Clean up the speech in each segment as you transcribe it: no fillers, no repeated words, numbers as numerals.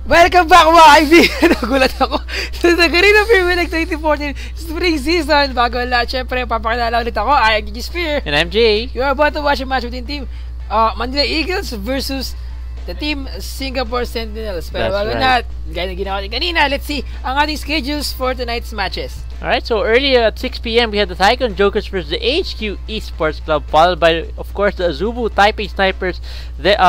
Welcome back mga kaibigan! Nagulat ako sa Garena Premier League 2014 Spring Season. Bago ang lahat, syempre, papakilala ulit ako. I am Spear. And I'm Jay. You are about to watch a match between team Manila Eagles versus the team Singapore Sentinels. Pero bago na, gaya na ginawa natin kanina, let's see ang ating schedules for tonight's matches. Alright, so earlier at 6 PM, we had the Tycoon Jokers versus the HQ Esports Club, followed by, of course, the Azubu Taipei Snipers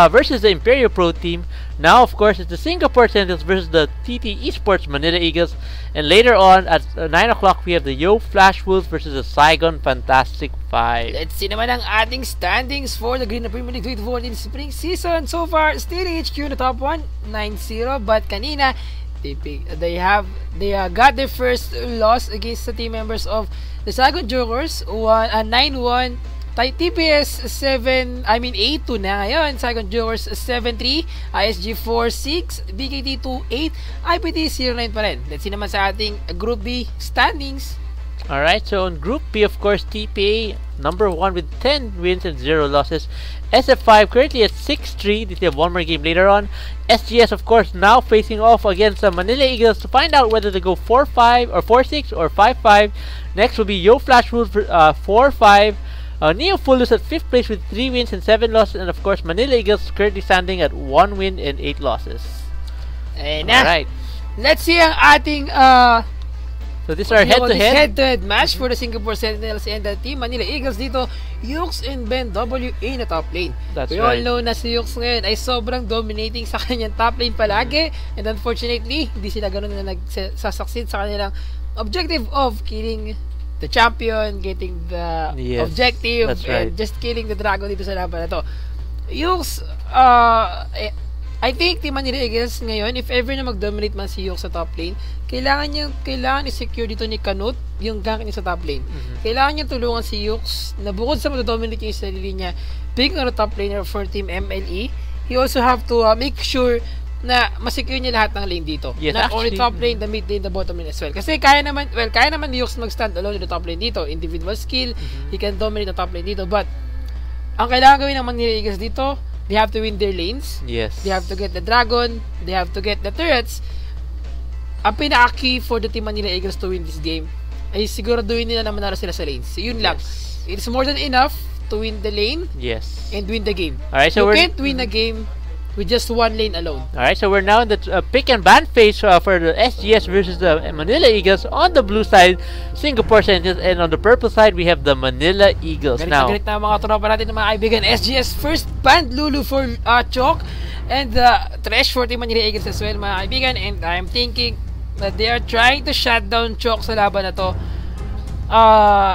versus the Imperial Pro Team. Now, of course, it's the Singapore Sentinels versus the TT Esports Manila Eagles. And later on, at 9 o'clock, we have the Yo Flash Wolves versus the Saigon Fantastic 5. Let's see naman ang ating standings for the Garena Premier League 2014 Spring Season. So far, still HQ in the top 1, 9-0. But kanina, they got their first loss against the team members of the Saigon Jokers, 9-1. TPS 8-2 na ngayon. Saigon Jokers 7-3, ISG 4-6, BKT 2-8, IPT 0-9 pa rin. Let's see naman sa ating Group B standings. Alright, so in Group B, of course, TPA number 1 with 10 wins and 0 losses. SF5 currently at 6-3. They have one more game later on. SGS, of course, now facing off against the Manila Eagles to find out whether they go 4-5 or 4-6 or 5-5. Next will be Yo Flash Wolves 4-5. Neo Fulus at 5th place with 3 wins and 7 losses, and of course Manila Eagles currently standing at 1 win and 8 losses. Alright, let's see ang ating so this is our head-to-head match for the Singapore Sentinels and the team Manila Eagles dito. Yux and Ben WA na top lane. We all know na si Yux ngayon ay sobrang dominating sa kanyang top lane palagi, and unfortunately hindi sila ganun na nagsasucceed sa kanilang objective of killing the champion, getting the objective, and just killing the dragon dito sa laban na to. Yux, I think Team Manila Eagles ngayon, if ever na mag-dominate man si Yux sa top lane, kailangan i-secure dito ni Canute yung gank niya sa top lane. Kailangan niya tulungan si Yux na bukod sa mag-dominate yung sarili niya, being on the top laner for Team MLE, he also have to make sure na masecure niya lahat ng lane dito. Yes, not only top lane, the mid lane, the bottom lane as well. Kasi kaya naman ni Yux mag-stand alone in the top lane dito. Individual skill, he can dominate the top lane dito. But, ang kailangan gawin ng Manila Eagles dito, they have to win their lanes. Yes. They have to get the dragon. They have to get the turrets. Ang pinaka-key for the Team Manila Eagles to win this game ay siguraduhin nila na manalo sila sa lanes. Yun lang. It's more than enough to win the lane and win the game. Alright, so you can't win a game with just one lane alone. Alright, so we're now in the pick and ban phase for the SGS versus the Manila Eagles. On the blue side, Singapore Sentinels, and on the purple side, we have the Manila Eagles. Galit na mga tropa natin ng mga kaibigan. SGS first banned Lulu for Chok, and Trash for Team Manila Eagles as well, mga kaibigan. And I'm thinking that they are trying to shut down Chok sa laban na to.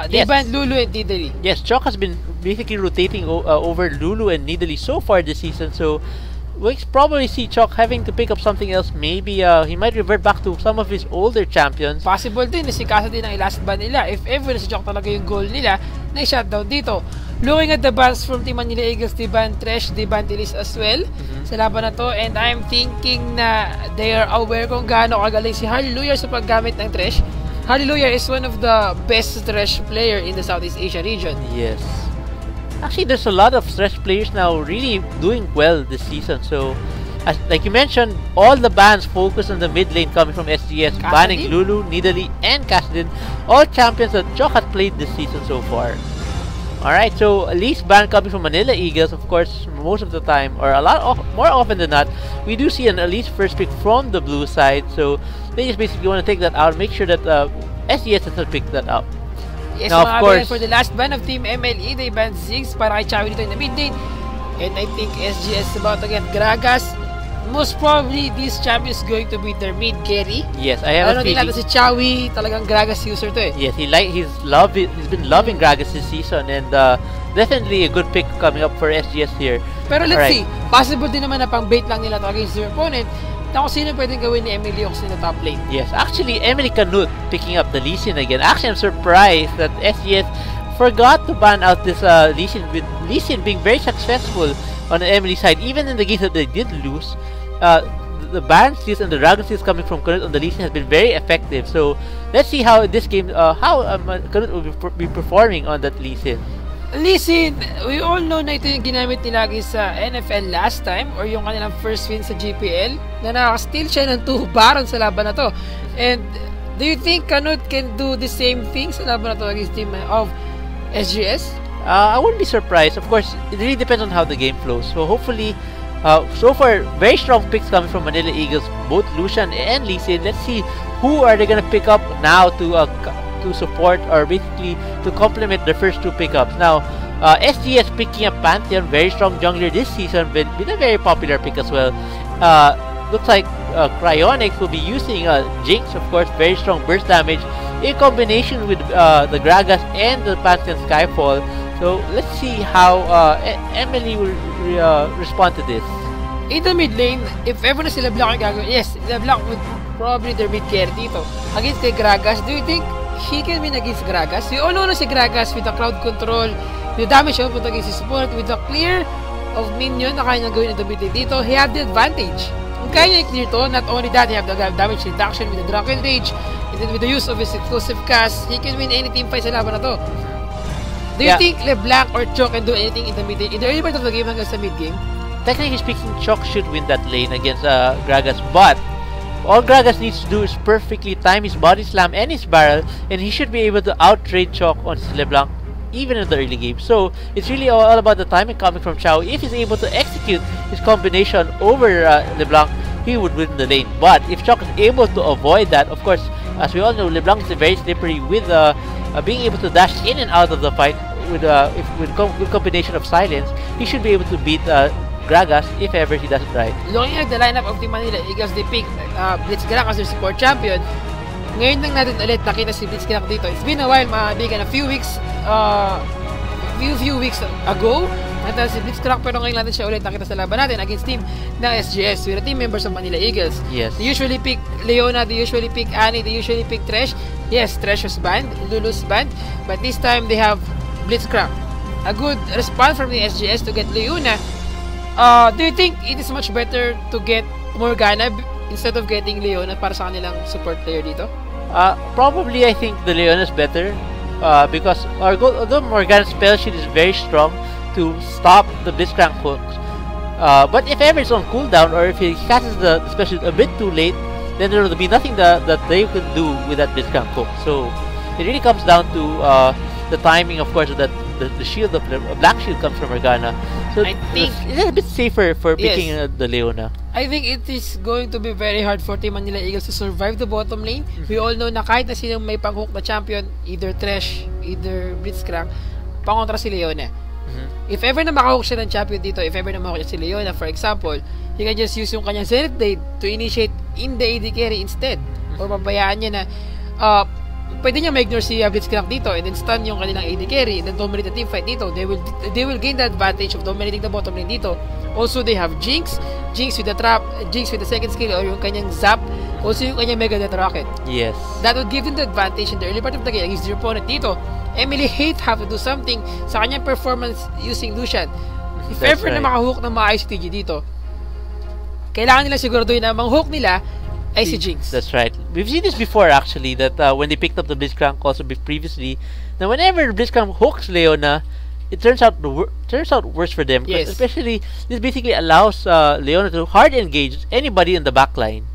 They banned Lulu and Nidalee. Yes, Chok has been basically rotating over Lulu and Nidalee so far this season, so we'll probably see Chok having to pick up something else. Maybe he might revert back to some of his older champions. Possible din, nasikasa din ang last ban nila. If ever na si Chok talaga yung goal nila, na i-shutdown dito. Looking at the bans from Team Manila Eagles, they ban Trash, they ban Tilis as well sa laban na to. And I'm thinking na they are aware kung gaano kagaling si Hallelujah sa paggamit ng Trash. Hallelujah is one of the best Trash player in the Southeast Asia region. Yes. Actually, there's a lot of Trash players now really doing well this season. So, like you mentioned, all the bans focus on the mid lane coming from SGS, banning Lulu, Nidalee, and Kassadin, all champions that Chok has played this season so far. Alright, so at least ban coming from Manila Eagles, of course, most of the time, or more often than not, we do see an at least first pick from the blue side. So, they just basically want to take that out, make sure that SGS doesn't pick that up. Yes, now, of course, for the last ban of Team MLE, they banned Ziggs para kay Chawi dito in the mid lane. And I think SGS is about to get Gragas. Most probably, this champion is going to be their mid carry. Yes, I have a feeling. Ano din natin si Chawi, talagang Gragas user to eh. Yes, he's been loving Gragas this season, and definitely a good pick coming up for SGS here. Pero let's see, possible din naman na pang bait lang nila to against their opponent. Kung sino pwedeng gawin ni Emily Ox in the top lane. Yes, actually, Emily Canute picking up the Lee Sin again. Actually, I'm surprised that SGS forgot to ban out this Lee Sin, with Lee Sin being very successful on the Emily side. Even in the games that they did lose, the ban steals and the dragon steals coming from Canute on the Lee Sin has been very effective. So, let's see how this game, how Canute will be performing on that Lee Sin. Listen, we all know na ito yung ginamit nila lagi sa NFL last time or yung kanilang first win sa GPL na nakasteal siya ng 2 baron sa laban na to. And do you think Canut can do the same thing sa laban na to against team of SGS? I wouldn't be surprised. Of course, it really depends on how the game flows. So hopefully, so far, very strong picks coming from Manila Eagles, both Lucian and Lee Sin. Let's see who are they gonna pick up now to support or basically to complement the first 2 pickups. Now, SGS picking up Pantheon, very strong jungler this season, been a very popular pick as well. Looks like Cryonics will be using Jinx, of course, very strong burst damage in combination with the Gragas and the Pantheon Skyfall. So let's see how MLE will respond to this. In the mid lane, if ever na sila Black ang gagawin, yes, sila Black would probably their mid carry dito. Against kay Gragas, do you think he can win against Gragas? We all know na si Gragas with the crowd control, with the damage siya punta against his support, with the clear of minion na kaya niya gawin in the mid lane dito, he had the advantage. Kung kaya niya i-clear to, not only that, he have the damage reduction with the Drunken Rage, and then with the use of his exclusive cast, he can win any team fight sa laban na to. Do you think LeBlanc or Chok can do anything in the mid lane, in the early part of the game hanggang sa mid game? Technically speaking, Chok should win that lane against Gragas, but all Gragas needs to do is perfectly time his body slam and his barrel, and he should be able to out-trade Chok on LeBlanc even in the early game. So it's really all about the timing coming from Chao. If he's able to execute his combination over LeBlanc, he would win the lane. But if Chok is able to avoid that, of course, as we all know, LeBlanc is very slippery with being able to dash in and out of the fight with good combination of silence. He should be able to beat Gragas if ever he does it right. Looking at the lineup of the Manila Eagles, they pick Blitzcrank as their support champion. Ngayon lang natin ulit nakita si Blitzcrank dito. It's been a while, mga kaibigan, a few weeks ago nakita si Blitzcrank, pero ngayon natin siya ulit nakita sa laban natin against team ng SGS with the team members of Manila Eagles. Yes. They usually pick Leona, they usually pick Annie, they usually pick Thresh. Yes, Thresh was banned, Lulu's banned, but this time they have Blitzcrank. A good response from the SGS to get Leona. Do you think it is much better to get Morgana instead of getting Leona para sa kanilang support player dito? Probably I think the Leona is better because although Morgana's spell shield is very strong to stop the Blitzcrank hooks, but if ever it's on cooldown or if he casts the spell shield a bit too late, then there will be nothing that they can do with that Blitzcrank hook. So it really comes down to the timing, of course, that the shield of the black shield comes from Morgana. So I think it's a bit safer for picking the Leona. I think it is going to be very hard for Team Manila Eagles to survive the bottom lane. We all know na kahit na sinong may pang-hook na champion, either Thresh, either Blitzcrank, pangontra si Leona. If ever na makahook siya ng champion dito, if ever na makahook siya si Leona, for example, he can just use yung kanyang Zenith Blade to initiate in the AD carry instead. Or pabayaan niya na pwede niya ma-ignore si Blitzcrank dito and then stun yung kanilang AD carry and then dominate the team fight dito. They will gain the advantage of dominating the bottom lane dito. Also, they have Jinx with the trap, Jinx with the second skill or yung kanyang zap, also yung kanyang Mega Death Rocket. Yes. That would give them the advantage in the early part of the game against their opponent dito. MLE have to do something sa kanyang performance using Lucian. If ever na makahook ng mga ICTG dito, kailangan nila siguraduhin na mang-hook nila ay si Jinx. That's right. We've seen this before actually, that when they picked up the Blitzcrank also previously, now whenever Blitzcrank hooks Leona, it turns out worse for them. Yes. Especially, this basically allows Leona to hard engage anybody in the backline.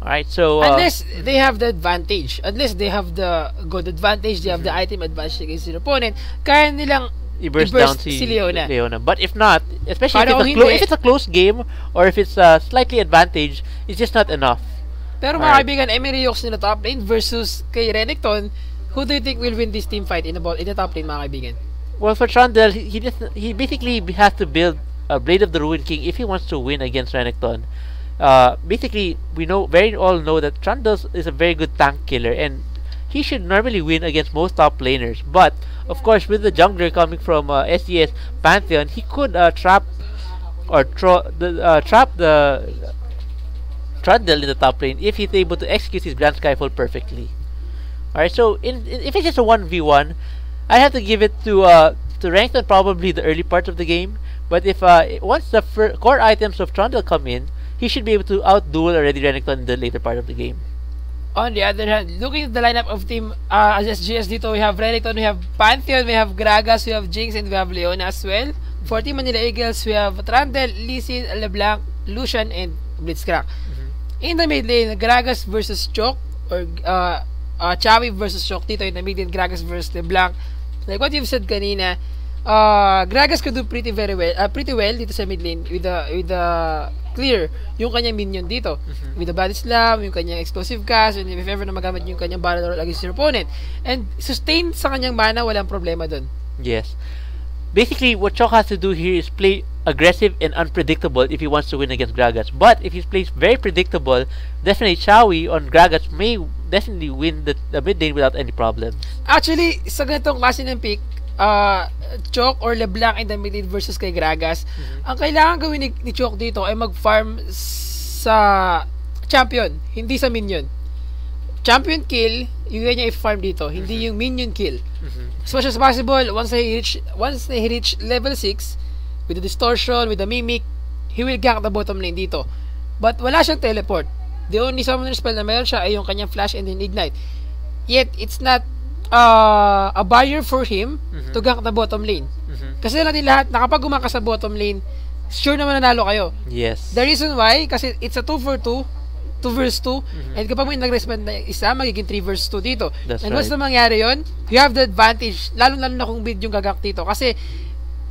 Alright, so unless they have the advantage, unless they have the good advantage, they have the item advantage against their opponent, kaya nilang i-burst down si Leona. But if not, especially if it's a close game or if it's slightly advantage, it's just not enough. Pero mga kaibigan, Emery Yoks nila top lane versus kay Renekton, who do you think will win this team fight in the top lane, mga kaibigan? Well, for Trundle, he basically has to build a Blade of the Ruined King if he wants to win against Renekton. Basically, we all know that Trundle is a very good tank killer, and he should normally win against most top laners. But of course, with the jungler coming from SGS Pantheon, he could trap the Trundle in the top lane if he's able to execute his Grand Skyfall perfectly. Alright, so if it's just a 1v1, I have to give it to Renekton probably the early part of the game. But if once the core items of Trundle come in, he should be able to outduel already Renekton in the later part of the game. On the other hand, looking at the lineup of team as SGS dito, we have Renekton, we have Pantheon, we have Gragas, we have Jinx, and we have Leona as well. For Team Manila Eagles, we have Trundle, Lee Sin, LeBlanc, Lucian, and Blitzcrank. In the mid lane, Gragas versus Chok, or Chawi versus Chok dito. In the mid lane, Gragas versus LeBlanc. Like what you've said kanina, Gragas could do pretty well dito sa mid lane with the clear yung kanyang minion dito. With the body slam, yung kanyang explosive cast, and if ever na magamit yung kanyang barrel roll against your opponent. And sustain sa kanyang mana, walang problema dun. Yes. Basically, what Chok has to do here is play aggressive and unpredictable if he wants to win against Gragas. But if he plays very predictable, definitely Chawi on Gragas may definitely win the mid lane without any problem. Actually, sa ganitong klase ng pick, Chok or LeBlanc in the mid lane versus kay Gragas, ang kailangan gawin ni Chok dito ay mag-farm sa champion, hindi sa minion. Champion kill, yung ganyan i-farm dito, hindi yung minion kill. As much as possible, once he reach level 6, with the distortion, with the mimic, he will gank the bottom lane dito. But wala siyang teleport. The only summoner spell na meron siya ay yung kanyang flash and then ignite. Yet, it's not a barrier for him to gank the bottom lane. Kasi natin lahat, nakapag gumaka sa bottom lane, sure naman nanalo kayo. Yes. The reason why, kasi it's a 2 versus 2, and kapag may nag-respond na isa, magiging 3 versus 2 dito. That's and right. once na mangyari yun, you have the advantage, lalo na kung mid yung gagak dito. Kasi,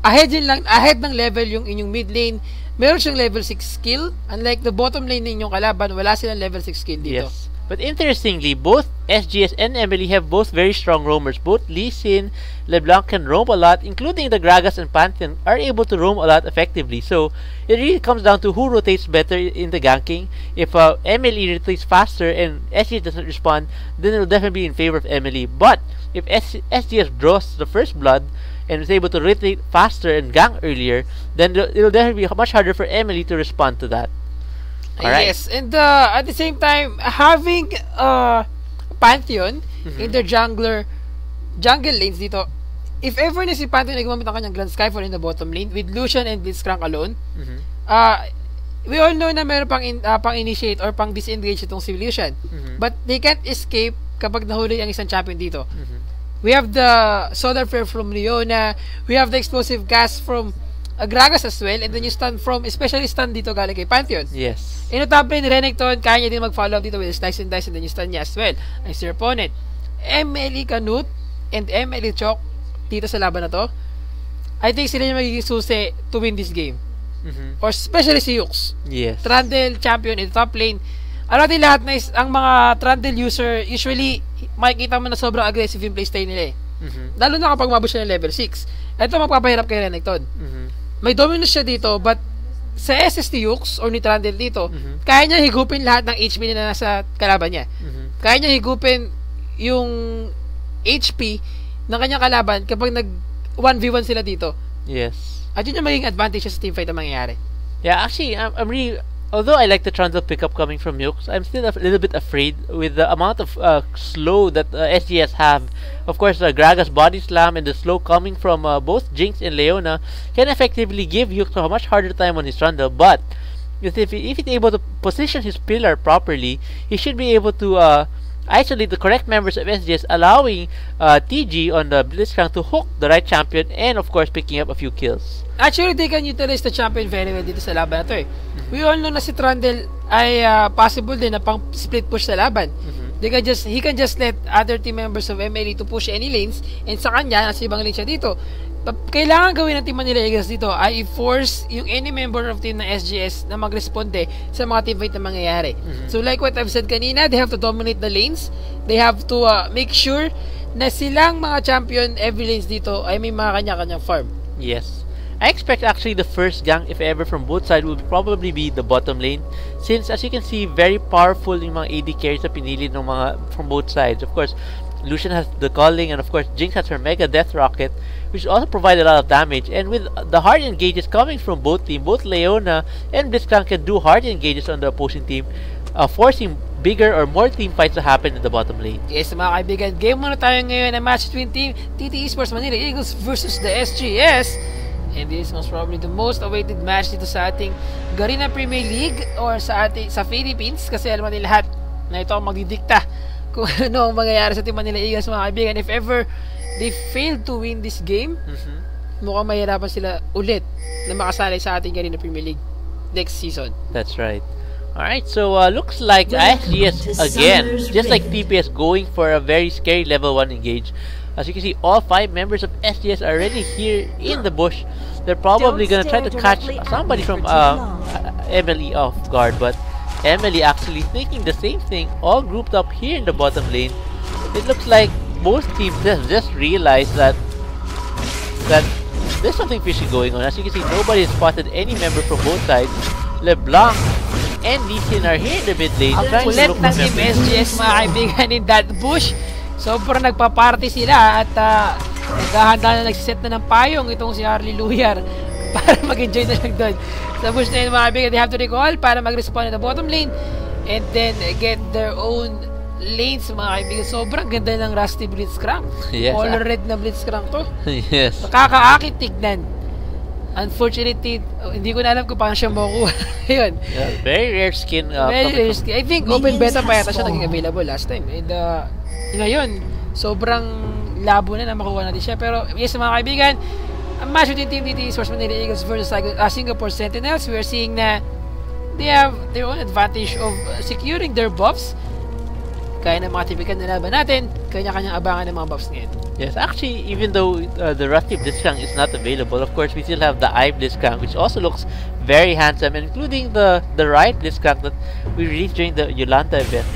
ahead ng level yung inyong mid lane, meron siyang level 6 skill, unlike the bottom lane ninyong kalaban, wala silang level 6 skill dito. Yes. But interestingly, both SGS and MLE have both very strong roamers. Both Lee Sin, LeBlanc can roam a lot, including the Gragas and Pantheon are able to roam a lot effectively. So, it really comes down to who rotates better in the ganking. If MLE rotates faster and SGS doesn't respond, then it will definitely be in favor of MLE. But, if SGS draws the first blood and is able to rotate faster and gank earlier, then it will definitely be much harder for MLE to respond to that. Alright. Yes, and at the same time, having Pantheon in their jungle lanes dito, if ever na si Pantheon ay gumamit ng kanyang Grand Skyfall in the bottom lane with Lucian and Blitzcrank alone, we all know na meron pang initiate or pang disengage itong si Lucian. But they can't escape kapag nahuli ang isang champion dito. We have the Solar Flare from Leona, we have the explosive cast from Gragas as well, and then you stun from, especially stun dito galing kay Pantheon. Yes. In the top lane, Renekton, kaya niya din mag-follow up dito with Slice and Dice, and then you stun niya as well as your opponent. MLE Canute and MLE Chok dito sa laban na to, I think sila yung magiging susi to win this game. Or especially si Yux. Yes. Trundle, champion in the top lane. Ano natin lahat na ang mga Trundle user, usually, makikita mo na sobrang aggressive yung playstyle nila eh. Lalo na kapag mabot siya ng level 6. Ito magpapahirap kay Renekton. May dominance siya dito, but sa SS ni Yux or ni Trundle dito, kaya niya higupin lahat ng HP na nasa kalaban niya. Kaya niya higupin yung HP ng kanyang kalaban kapag nag 1v1 sila dito. Yes. At yun yung magiging advantage sa teamfight na mangyayari. Yeah, actually, I'm really, although I like the Trundle pickup coming from Yux, I'm still a little bit afraid with the amount of slow that SGS have. Of course, the Gragas body slam and the slow coming from both Jinx and Leona can effectively give Yux a much harder time on his Trundle. But if he's able to position his pillar properly, he should be able to isolate the correct members of SGS, allowing TG on the Blitzcrank to hook the right champion and of course picking up a few kills. Actually, they can utilize the champion very well dito sa laban na to eh. We all know na si Trundle ay possible din na pang split push sa laban. He can just let other team members of MLE to push any lanes, and sa kanya, nasa ibang lane siya dito. Kailangan gawin ng Team Manila Eagles dito ay i-force yung any member of team ng SGS na magresponde sa mga teamfight na mangyayari. So like what I've said kanina, they have to dominate the lanes. They have to make sure na silang mga champion every lanes dito ay may mga kanya-kanyang farm. Yes. I expect actually the first gank, if ever, from both sides will probably be the bottom lane, since as you can see, very powerful yung mga AD carries na pinili ng mga from both sides. Of course, Lucian has the calling, and of course Jinx has her Mega Death Rocket, which also provide a lot of damage. And with the hard engages coming from both teams, both Leona and Blitzcrank can do hard engages on the opposing team, forcing bigger or more team fights to happen in the bottom lane. Yes, mga kaibigan, game muna tayo ngayon na match between Team TT Esports Manila Eagles versus the SGS. And this is most probably the most awaited match dito sa ating Garena Premier League or sa Philippines, kasi alam natin lahat na ito ang magdidikta kung ano ang mangyayari sa Team Manila Eagles, mga kaibigan. If ever they fail to win this game, mukhang mahirapan sila ulit na makasali sa ating kanina Premier League next season. That's right. Alright, so looks like SGS again, just like TPS, going for a very scary level 1 engage. As you can see, all 5 members of SGS are already here in the bush. They're probably gonna try to catch somebody from MLE off guard, but MLE actually thinking the same thing, all grouped up here in the bottom lane. It looks like both teams just realized that there's something fishy going on. As you can see, nobody has spotted any member from both sides. LeBlanc and Leeson are here in the mid lane. Ang kulit ng Team SGS, mga kaibigan, in that bush. Sobrang nagpa-party sila at naghahanda na, nagsiset na ng payong itong si Harley Luyar para mag-enjoy na lang doon. Sa bush na yun, mga kaibigan, they have to recall para mag-respawn in the bottom lane and then get their own lanes, mga kaibigan. Sobrang ganda ng Rusty Blitzcrank. Yes, Color red na Blitzcrank to. Yes. Nakakaakit tignan. Unfortunately, hindi ko na alam kung paano siya makukuha. Yun. Yeah, very rare skin. Very rare skin. I think open beta pa yata siya naging available last time. And ngayon, sobrang labo na makuha natin siya. Pero yes, mga kaibigan, ang match between Team DT Sports Manila Eagles versus Singapore Sentinels, we are seeing na they have their own advantage of securing their buffs. Kaya ng mga typical na laban natin, kanya-kanyang abangan ng mga buffs ngayon. Yes, actually, even though the Rusty Blitzcrank is not available, of course, we still have the Eye Blitzcrank, which also looks very handsome, including the right Blitzcrank that we released during the Yolanda event.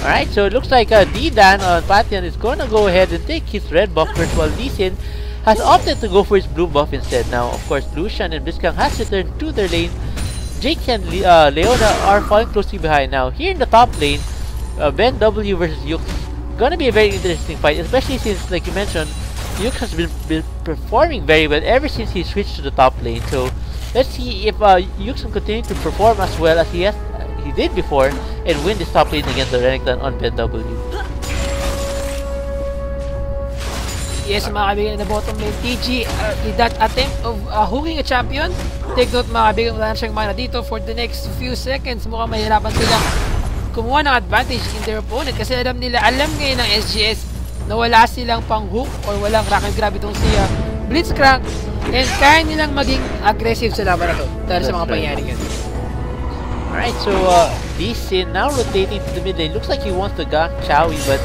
Alright, so it looks like D-Dan on Pantheon is going to go ahead and take his red buff first, while Leeson has opted to go for his blue buff instead. Now, of course, Lucian and Blitzcrank has returned to their lane. Jake and Leona are falling closely behind. Now, here in the top lane, Ben W versus Yux, gonna be a very interesting fight, especially since, like you mentioned, Yux has been performing very well ever since he switched to the top lane. So let's see if Yux can continue to perform as well as he did before and win this top lane against the Renekton on Ben W. Yes, mga kaibigan, in the bottom lane, TG did that attempt of hooking a champion. Take note, mga kaibigan, wala na siyang mana dito for the next few seconds. Mukhang mahirapan sila kumuha ng advantage in their opponent kasi alam ngayon ng SGS na wala silang pang hook or walang rock and grab itong si Blitzcrank, and kaya nilang maging aggressive sa laban na to dahil sa mga pangyayari yun. Alright, so Leeson now rotating to the mid lane. Looks like he wants to gank Chowie, but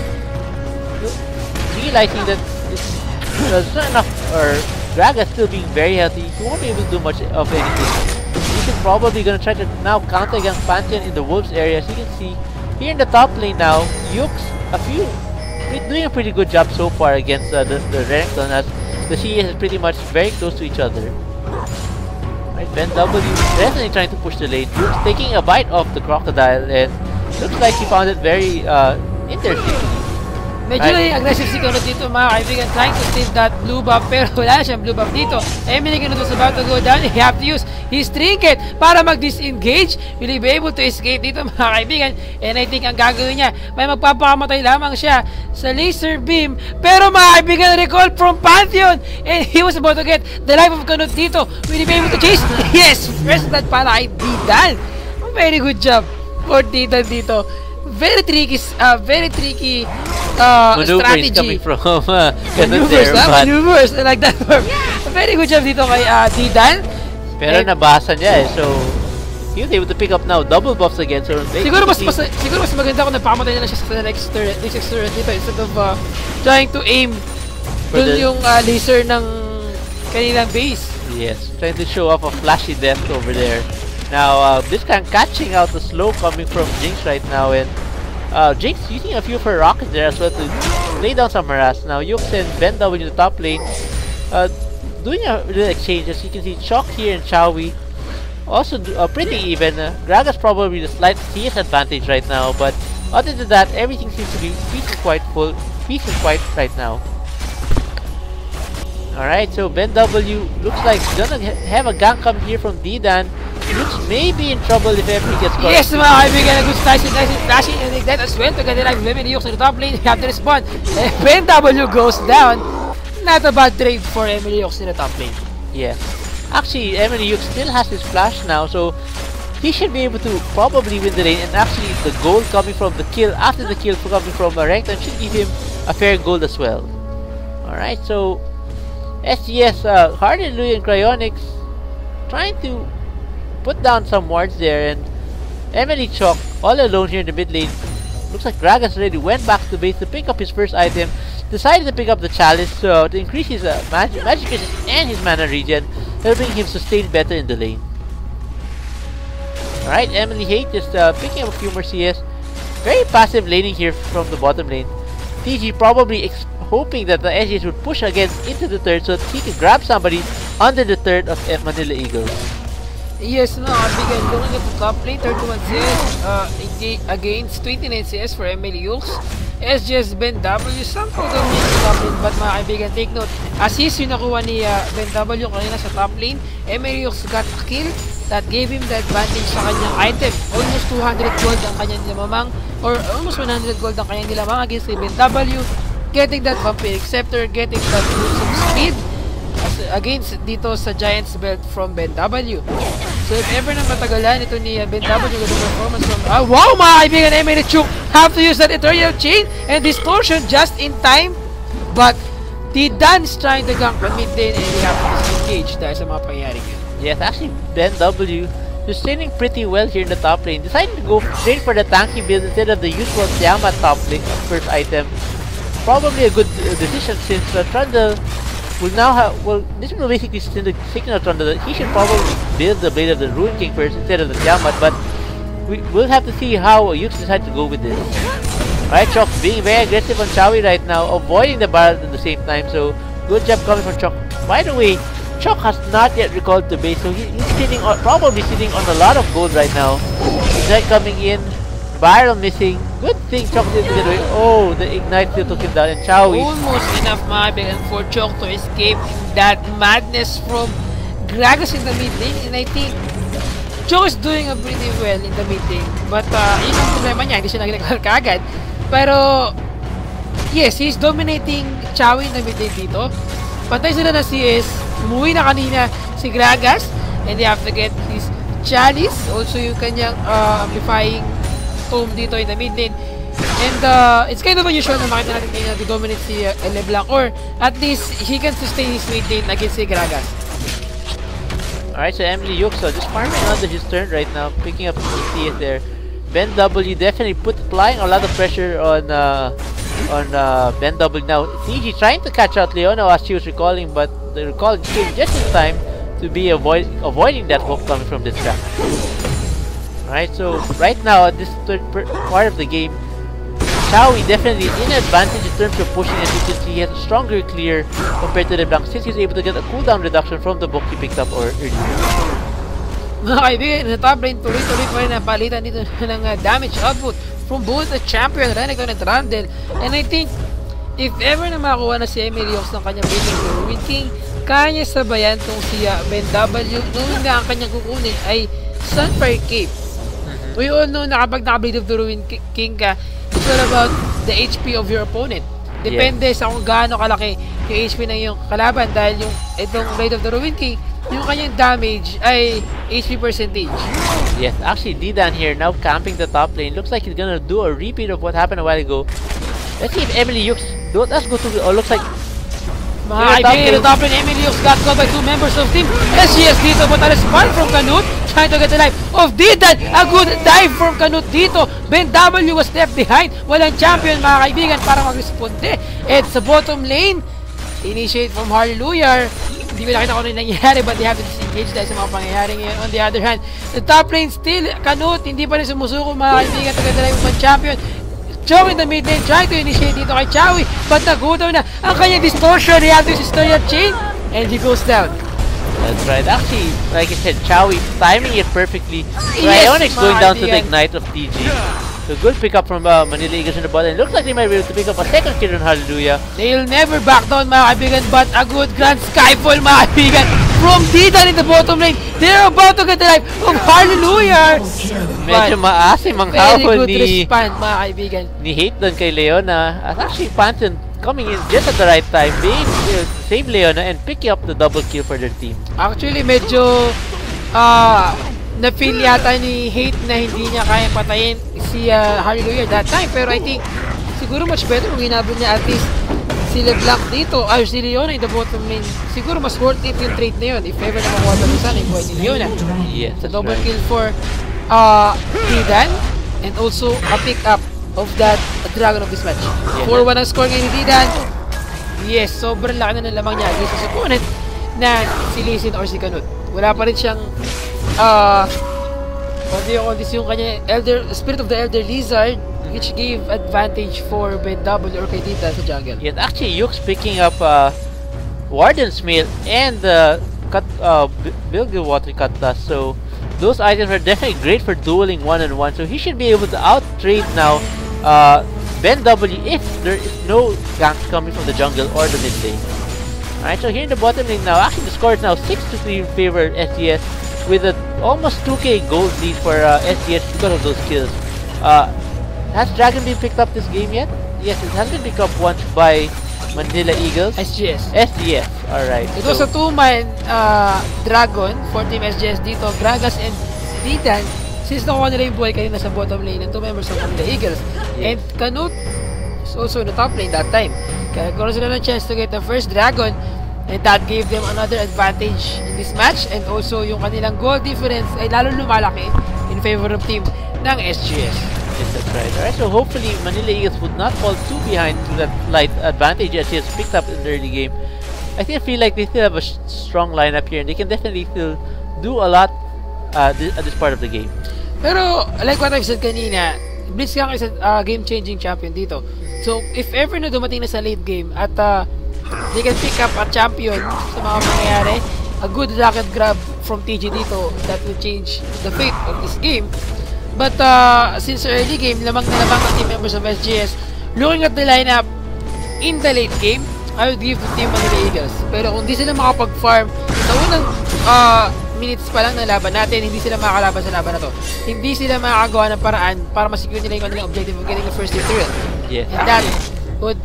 realizing that it's not enough, or Gragas still being very healthy, he won't be able to do much of anything. He's probably gonna try to now counter against Pantheon in the Wolves area. As you can see, here in the top lane now, Yux, doing a pretty good job so far against the Renekton, as the CS is pretty much very close to each other. Right, Ben W definitely trying to push the lane. Yux taking a bite of the crocodile, and looks like he found it very interesting. Medyo aggressive si Kunot dito, mga kaibigan, trying to steal that blue buff, pero wala siyang blue buff dito. Emily Kunot was about to go down. He have to use his trinket para mag-disengage. Will he be able to escape dito, mga kaibigan? And I think ang gagawin niya, may magpapakamatay lamang siya sa laser beam. Pero mga kaibigan, recall from Pantheon, and he was about to get the life of Kunot dito. Will he be able to chase? Yes! First blood para kay Didan. Very good job for Didan dito. Very tricky strategy. Coming from maneuvers, like that. Very good job dito kay Didan. Pero nabasa niya eh, so he was able to pick up now double buffs again. So siguro mas maganda kung nagpakamatay na siya sa next turret dito instead of trying to aim dun yung laser ng kanilang base. Yes, trying to show off a flashy death over there. Now, this kind of catching out the slow coming from Jinx right now, and Jinx using a few of her rockets there as well to lay down some harass. Now, Yux and Ben W in the top lane doing a little exchange. As you can see, Chok here and Chowie also pretty even. Gragas probably the slight CS advantage right now, but other than that, everything seems to be peace and quiet right now. Alright, so Ben W looks like gonna have a gank come here from D-Dan. Looks maybe in trouble if ever he gets caught. Yes, mga kaibigan, a good flashing and ignite as well to get the life of Emily Yux in the top lane. You have to respond. Ben W goes down. Not a bad trade for Emily Yux in the top lane. Yeah. Actually, Emily Yux still has his flash now, so he should be able to probably win the lane, and actually the gold coming from the kill, after the kill coming from a Recton, should give him a fair gold as well. Alright, so SGS, Hallelujah and Cryonics trying to put down some wards there, and MLE Chalk all alone here in the mid lane. Looks like Gragas already went back to base to pick up his first item, decided to pick up the chalice to increase his magic resist and his mana regen, helping him sustain better in the lane. Alright, MLE Hate just picking up a few more CS. Very passive laning here from the bottom lane. TG probably hoping that the SGS would push again into the third so that he can grab somebody under the third of Manila Eagles. Yes, no, bigyan looking at the top lane, 31 CS against 29 CS for MLE Yux. SGS Ben W, somehow dominates the top lane, but mga kaibigan, take note, assist yung nakuha ni Ben W kanina sa top lane. MLE Yux got a kill that gave him the advantage sa kanyang item. Almost 200 gold ang kanyang nilamamang, or almost 100 gold ang kanyang nilamamang against si Ben W, getting that vampiric scepter, getting that boost of speed against dito sa Giants belt from Ben W. So if ever na matagalan ito ni Ben W with the performance from wow mga kaibigan, MLE Chuk have to use that Eternal Chain and Distortion just in time, but Tidan is trying to gank the mid lane and we have to disengage dahil sa mga pangyayari yun. Yes, actually Ben W sustaining pretty well here in the top lane, deciding to go straight for the tanky build instead of the usual Tiamat top lane first item. Probably a good decision since Trundle will now have, well, this will basically signal Trundle that he should probably build the Blade of the Ruin King first instead of the Tiamat, but we'll have to see how Yux decides to go with this. Alright, Chok being very aggressive on Chowi right now, avoiding the barrel at the same time, so good job coming from Chok. By the way, Chok has not yet recalled the base, so he's sitting on, probably sitting on a lot of gold right now. Ignite coming in, barrel missing. Good thing Chok didn't get away. Oh, the Ignite still took him down, and Chowi. Almost enough mga for Chok to escape that madness from Gragas in the mid lane, and I think Chok is doing pretty well in the mid lane. But yun ang problema niya, hindi siya nagkakal kaagad. Pero yes, he's dominating Chowi in the mid lane dito. Patay sila na CS, umuwi na kanina si Gragas, and they have to get his chalice, also yung kanyang amplifying tome dito in the mid lane. And it's kind of unusual na makita natin ngayon na dominate si LeBlanc, or at least he can sustain his mid lane against si Gragas. Alright, so MLE Yux just farming under his turn right now, picking up some CS there. Ben W definitely applying a lot of pressure on Ben W now. TG trying to catch out Leona as she was recalling, but the recall came just in time to be avoiding that hook coming from this trap. Alright, so right now at this third part of the game, Chowi definitely in advantage in terms of pushing, as you can see he has a stronger clear compared to LeBlanc since he's able to get a cooldown reduction from the book he picked up earlier. Mga kaibigan, in the top lane, tuloy-tuloy pa rin ang palitan dito ng damage output from both the champion, Renekton at Randall. And I think, if ever na makakuha na si MLE Yux ng kanyang building for Ruin King, kaya niya sabayan itong si Ben W. Nung nga ang kanyang kukunin ay Sunfire Cape. We all know na kapag naka-Blade of the Ruin King ka, it's all about the HP of your opponent. Depende sa kung gaano kalaki yung HP ng iyong kalaban, dahil yung itong Blade of the Ruin King, yung kanyang damage ay HP percentage. Yes, actually Didan here now camping the top lane. Looks like he's gonna do a repeat of what happened a while ago. Let's see if MLE Yux, let's go to the, looks like mga kaibigan, the top lane, MLE Yux got caught by two members of team SGS dito, but a respond from Canute, trying to get the life of Didan. A good dive from Canute dito. Ben W was left behind. Walang champion mga kaibigan para mag-responde. And sa bottom lane, initiate from Hallelujah. Hindi ko nakita kung ano yung nangyayari, but they have to disengage dahil sa mga pangyayari ngayon. On the other hand, the top lane still, Canute, hindi pa rin sumusuko mga kaibigan, taga-dala yung mga champion. Chowi in the mid lane, trying to initiate dito kay Chowi, but nagudaw na ang kanyang distortion. He has to use his chain, and he goes down. That's right. Actually, like I said, Chowi timing it perfectly. Cryonics going down to the Ignite of TG. So good pickup from Manila Eagles in the bottom. Looks like they might be able to pick up a second kill on Hallelujah. They'll never back down mga kaibigan, but a good grand skyfall mga kaibigan from Didan in the bottom lane. They're about to get the life of Hallelujah. Medyo maasim ang hapon ni respond mga kaibigan. Ni Hate doon kay Leona. At actually Pantheon coming in just at the right time, being able to save Leona and picking up the double kill for their team. Actually medyo na-feel yata ni Hate na hindi niya kaya patayin si Hallelujah that time. Pero I think siguro much better kung hinabol niya at least si LeBlanc dito, ay si Leona in the bottom lane. Siguro mas worth it yung trade na yun if ever na makuha pa sana yung buhay ni Leona. Yes, so double kill for Didan and also a pick up of that Dragon of this match. 4-1 ang score ngayon ni Didan. Yes, sobrang laki na ng lamang niya against sa opponent na si Lisin or si Canut. Wala pa rin siyang what do you call this, yung kanya Spirit of the Elder Lizard, which gave advantage for BW or kay Dita sa jungle. Yes, actually, Yuke's picking up Warden's Mail and Bilge Water Cutlass, so those items are definitely great for dueling one-on-one, so he should be able to out-trade now BW if there is no gank coming from the jungle or the mid lane. Alright, so here in the bottom lane now, actually the score is now 6-3 in favor of SGS with an almost 2k gold lead for SGS because of those kills. Has Dragon been picked up this game yet? Yes, it has been picked up once by Manila Eagles. SGS. SGS, alright. It was a 2-man Dragon for Team SGS dito. Gragas and Didan, since nakuha nila yung buhay kanina sa bottom lane ng 2 members of Manila Eagles. And Canut is also in the top lane that time. Kaya nagkaroon sila ng chance to get the first Dragon and that gave them another advantage in this match. And also yung kanilang goal difference ay lalo lumalaki in favor of team ng SGS. Yes, that's right. Alright, so hopefully Manila Eagles would not fall too behind to that slight advantage as he has picked up in the early game. I feel like they still have a strong lineup here and they can definitely still do a lot at this part of the game. Pero like what I've said kanina, Blitzcrank is a game-changing champion dito. So if ever na dumating na sa late game at they can pick up a champion sa mga mangyayari, a good rocket grab from TG dito that will change the fate of this game. But since the early game, lamang na lamang ang team members of SGS. Looking at the lineup in the late game, I would give to Team Manila Eagles. Pero kung di sila makapag-farm sa unang minutes pa lang ng laban natin, hindi sila makakalaban sa laban na to. Hindi sila makakagawa ng paraan para masecure nila yung kanilang objective of getting the first victory. Yes. And that would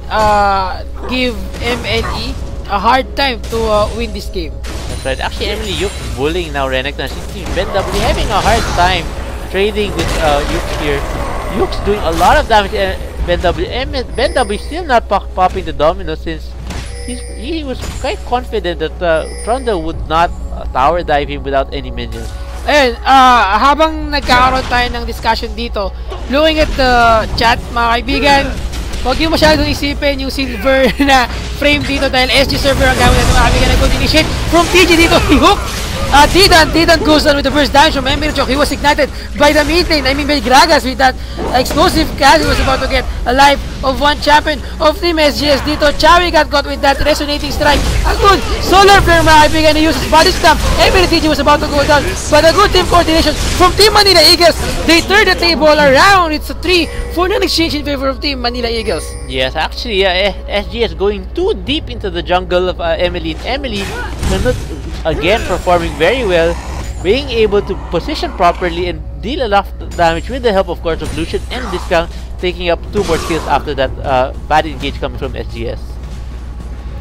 give MLE a hard time to win this game. That's right. Actually, Emily Yuke bullying now Renekton. She's BW having a hard time trading with Yuke here. Yuke's doing a lot of damage to BW is still not popping the domino since he was quite confident that Trundle would not tower dive him without any minions. Ayun, habang nagkakaroon tayo ng discussion dito, looking at the chat, mga kaibigan, huwag yung masyadong isipin yung silver na frame dito dahil SG server ang gamit natin, mga kaibigan. Nag-good initiate from TG dito, he hook. Didan goes on with the first damage from Emirchok. He was ignited by the mid lane. I mean by Gragas with that explosive cast. He was about to get a life of one champion of Team SGS dito. Chawi got caught with that resonating strike. A good solar flare, mga kaibigan. He uses body stamp. TG was about to go down. But a good team coordination from Team Manila Eagles. They turn the table around. It's a 3-4 exchange in favor of Team Manila Eagles. Yes, actually, SGS going too deep into the jungle of Emily. Emily again performing very well, being able to position properly and deal a lot of damage with the help, of course, of Lucian and Blitzcrank, taking up 2 more kills after that bad engage coming from SGS.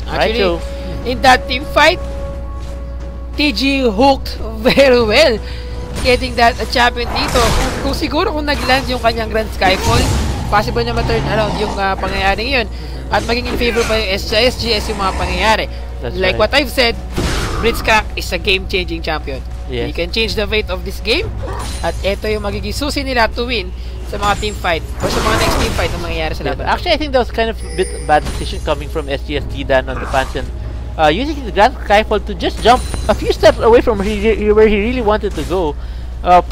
Actually, right, so in that team fight, TG hooked very well, getting that a champion dito. Kung siguro kung nag-land yung kanyang Grand Skyfall, possible na ma-turn around yung pangyayaring yun at maging in favor pa yung SGS yung mga pangyayari. That's like right. What I've said, Blitzcrank is a game-changing champion. Yes. He can change the fate of this game at ito yung magiging susi nila to win sa mga team fight or sa mga next team fight na mangyayari sa laban. Actually, I think that was kind of a bit bad decision coming from SGS Didan on the Pantheon. Using the Grand Skyfall to just jump a few steps away from where he really wanted to go,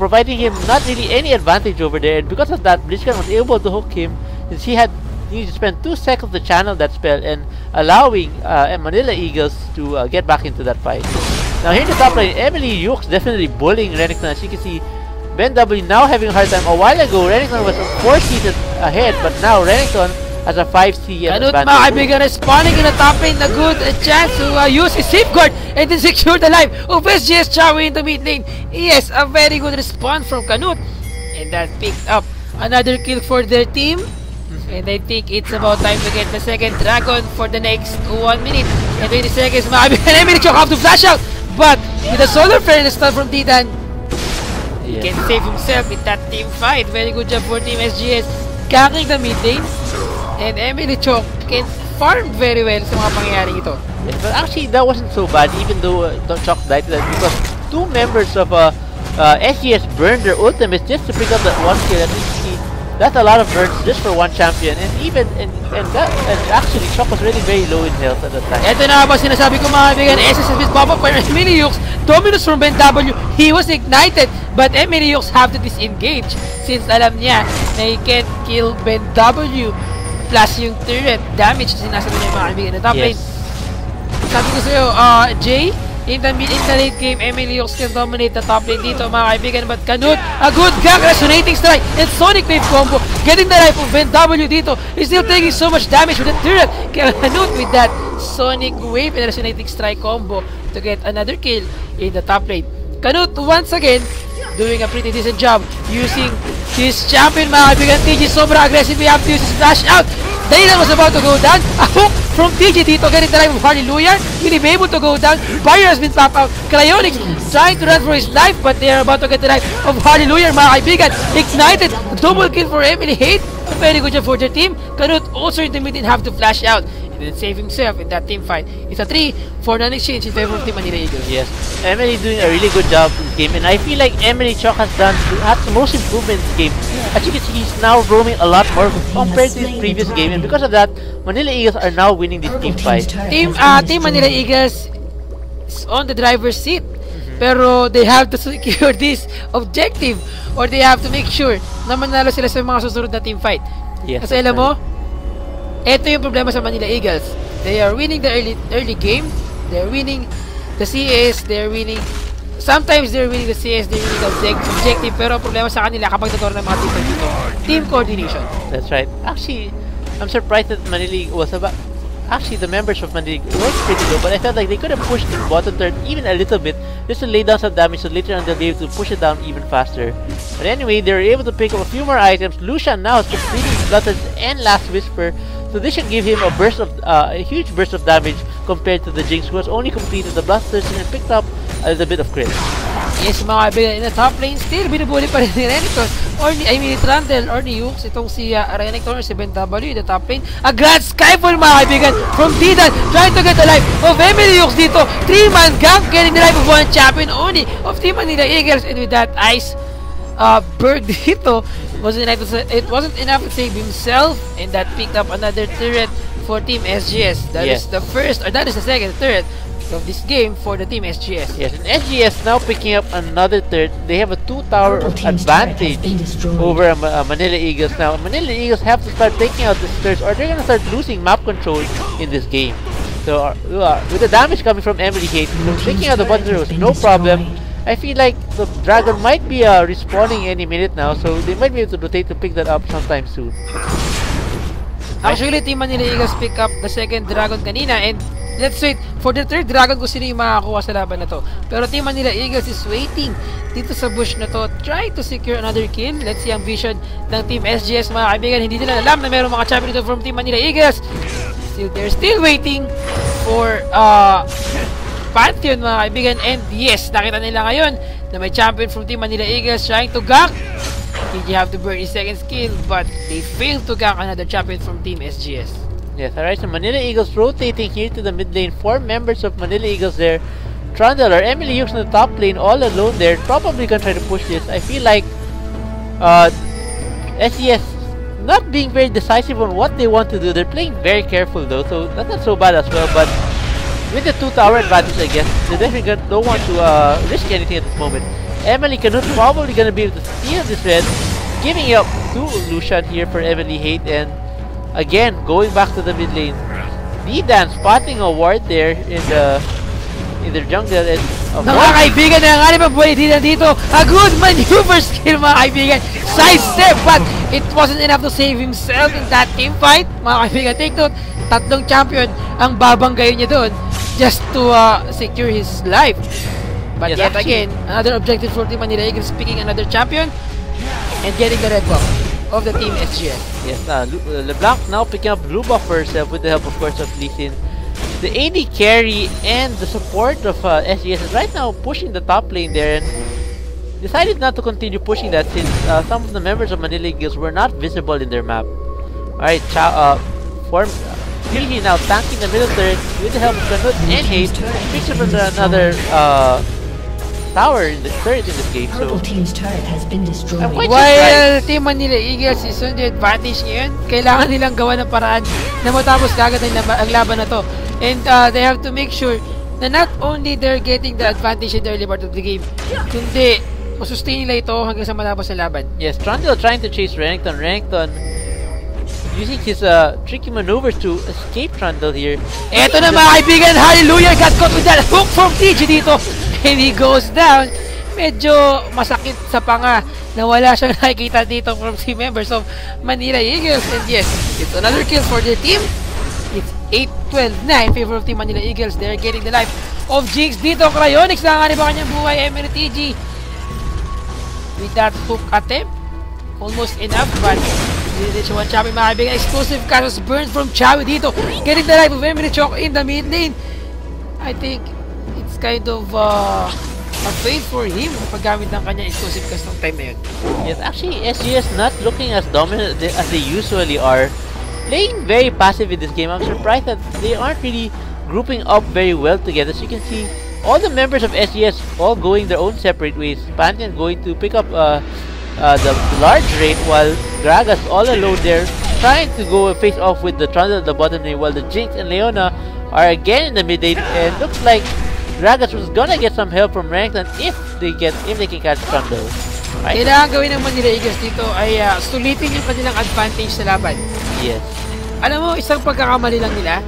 providing him not really any advantage over there. And because of that, Blitzcrank was able to hook him since he needed to spend 2 seconds to channel that spell and allowing Manila Eagles to get back into that fight. Now here in the top lane, Emily Yuke's definitely bullying Renekton. As you can see, BW now having a hard time. A while ago, Renekton was 4 seasons ahead, but now Renekton has a 5C advantage. Canut, mga kaibigan, responding in the top lane, a good chance to use his safeguard and then secure the life of SGS Chawi in the mid lane. Yes, a very good response from Canut, and that picked up another kill for their team. And I think it's about time to get the second dragon for the next 1 minute and 20 seconds. Mga kaibigan, Emily Chok have to flash out, but with a solar flare and stun from Didan, He can save himself in that team fight. Very good job for Team SGS. Ganking the mid lane. And MLE Chok can farm very well sa mga pangyayaring ito. Yes, but actually, that wasn't so bad, even though Chok died to that, because two members of SGS burned their ultimates just to pick up that one kill. And that's a lot of burns just for one champion. And even and actually, Chok was really very low in health at that time. Ito na ba sinasabi ko mga kaibigan, SSS pop-up for MLE Yux. Dominus from BenW. He was ignited, but MLE Yux have to disengage since alam niya na he can't kill BenW. Plus yung turret damage na sinasabi niya mga kaibigan na top lane. Sabi ko sa'yo, Jay, in the late game, MLE Yux can dominate the top lane dito mga kaibigan. But Canute, a good gang, resonating strike, and Sonic Wave combo. Getting the life of BenW dito. He's still taking so much damage with the turret. Canute with that Sonic Wave and resonating strike combo to get another kill in the top lane. Canute once again doing a pretty decent job using his champion mga kaibigan. TG sobra aggressive. We have to use his flash out. Daylan was about to go down. A hook from TG dito getting the life of Hallelujah. Will he be able to go down? Barrier has been popped out. Cryonics trying to run for his life, but they are about to get the life of Hallelujah mga kaibigan. Ignited. Double kill for Emily Hate. A very good job for their team. Canute also in the mid didn't have to flash out and then save himself in that team fight. It's a 3-4 exchange in favor of Team Manila Eagles. Yes, Emily doing a really good job in this game, and I feel like Emily Chok has the most improvement in this game. As you can see, he's now roaming a lot more compared to his previous game, and because of that, Manila Eagles are now winning this team fight. Team Manila Eagles is on the driver's seat, pero they have to secure this objective, or they have to make sure na manalo sila sa mga susunod na team fight. Yes, kasi alam mo, ito yung problema sa Manila Eagles. They are winning the early game. They're winning the CS. They're winning. Sometimes they're winning the CS. They're winning the objective. Pero problema sa kanila kapag nagkaroon ng mga team dito, team coordination. That's right. Actually, I'm surprised that Manila was about. Actually, the members of Manila were pretty low, but I felt like they could have pushed the bottom third even a little bit just to lay down some damage, so later on they'll be able to push it down even faster. But anyway, they were able to pick up a few more items. Lucian now is completing Bloodthirst and Last Whisper, so this should give him a huge burst of damage compared to the Jinx, who has only completed the Bloodthirst and picked up a little bit of crit. Yes, mga kaibigan, in the top lane still, binubuli pa rin ni Renekton, or ni Trundle, or ni Yux, itong si Renekton or si BenW in the top lane. A grand skyfall mga kaibigan from Didan, trying to get the life of Emily Yux dito. 3-man gang, getting the life of one champion only of Team Manila Eagles, and with that ice bird dito, it wasn't enough to save himself, and that picked up another turret for Team SGS. That is the first, or that is the second turret of this game for the Team SGS. Yes, and SGS now picking up another third. They have a 2-tower advantage over Manila Eagles now. Manila Eagles have to start taking out the thirds, or they're gonna start losing map control in this game. So with the damage coming from Emily Hate, taking out the button was no problem. I feel like the dragon might be respawning any minute now, so they might be able to rotate to pick that up sometime soon. Actually, Team Manila Eagles pick up the second dragon kanina, and let's wait for the third dragon kung sino yung makakuha sa laban na to. Pero Team Manila Eagles is waiting dito sa bush na to, trying to secure another kill. Let's see ang vision ng Team SGS mga kaibigan. Hindi nila alam na mayroong mga champion dito from Team Manila Eagles. They're still waiting for Pantheon mga kaibigan, and yes, nakita nila ngayon na may champion from Team Manila Eagles trying to gank. TG have to burn his second skill, but they failed to gank another champion from Team SGS. Yes, alright, so Manila Eagles rotating here to the mid lane. 4 members of Manila Eagles there. Trundle or Emily Hughes on the top lane all alone there. Probably gonna try to push this. I feel like SES not being very decisive on what they want to do. They're playing very careful though, so that's not so bad as well. But with the 2-tower advantage, I guess, they definitely don't want to risk anything at this moment. Emily Canute probably gonna be able to steal this red, giving up to Lucian here for Emily Hate, and again, going back to the mid lane. D-Dan spotting a ward there in their jungle, and mga kaibigan, nanganganib ang buhay dito. A good maneuver skill mga kaibigan. Sidestep, but it wasn't enough to save himself in that team fight. Mga kaibigan, take note, tatlong champion ang babanggayin niya doon just to secure his life. But yes, yet again, another objective for Team Manila Eagles, picking another champion and getting the red buff of the Team SGS. Yes, LeBlanc now picking up blue buff for herself with the help, of course, of Lee Sin. The AD carry and the support of SGS is right now pushing the top lane there, and decided not to continue pushing that since some of the members of Manila Eagles were not visible in their map. Alright, Gigi now tanking the middle turret with the help of Kanut and Hate, picks up another tower in the turret in this game. So, team's turret has been destroyed. While Team Manila Eagles is on the advantage ngayon, kailangan nilang gawa ng paraan na matapos kagad ang laban na to. And they have to make sure na not only they're getting the advantage in the early part of the game, kundi masustain nila ito hanggang sa matapos ang laban. Yes, Trundle trying to chase Renekton. Renekton using his tricky maneuvers to escape Trundle here. Eto na mga kaibigan, hallelujah! Got caught with that hook from TG dito. And he goes down. Medyo masakit sa panga na wala siyang nakikita dito from team members of Manila Eagles. And yes, it's another kill for their team. It's 8-12 na in favor of Team Manila Eagles. They're getting the life of Jinx dito. Cryonics na nga ba kanyang buhay. MLE TG with that hook attempt. Almost enough, but this one Chawi mga kaibigan. Explosive Casus burns from Chawi dito. Getting the life of MLE Chok in the mid lane. I think it's kind of a fate for him paggamit ng kanyang explosive cast ng time na yun. Yes, actually SGS not looking as dominant as they usually are. Playing very passive in this game. I'm surprised that they aren't really grouping up very well together. So you can see all the members of SGS all going their own separate ways. Pantheon going to pick up the large rate, while Gragas all alone there trying to go face off with the Trundle at the bottom lane, while the Jinx and Leona are again in the mid lane, and looks like Gragas was gonna get some help from Renekton if they can catch Trundle. Right? Kailangan gawin ng Manila Eagles dito ay sulitin yung kanilang advantage sa laban. Yes. Alam mo, isang pagkakamali lang nila,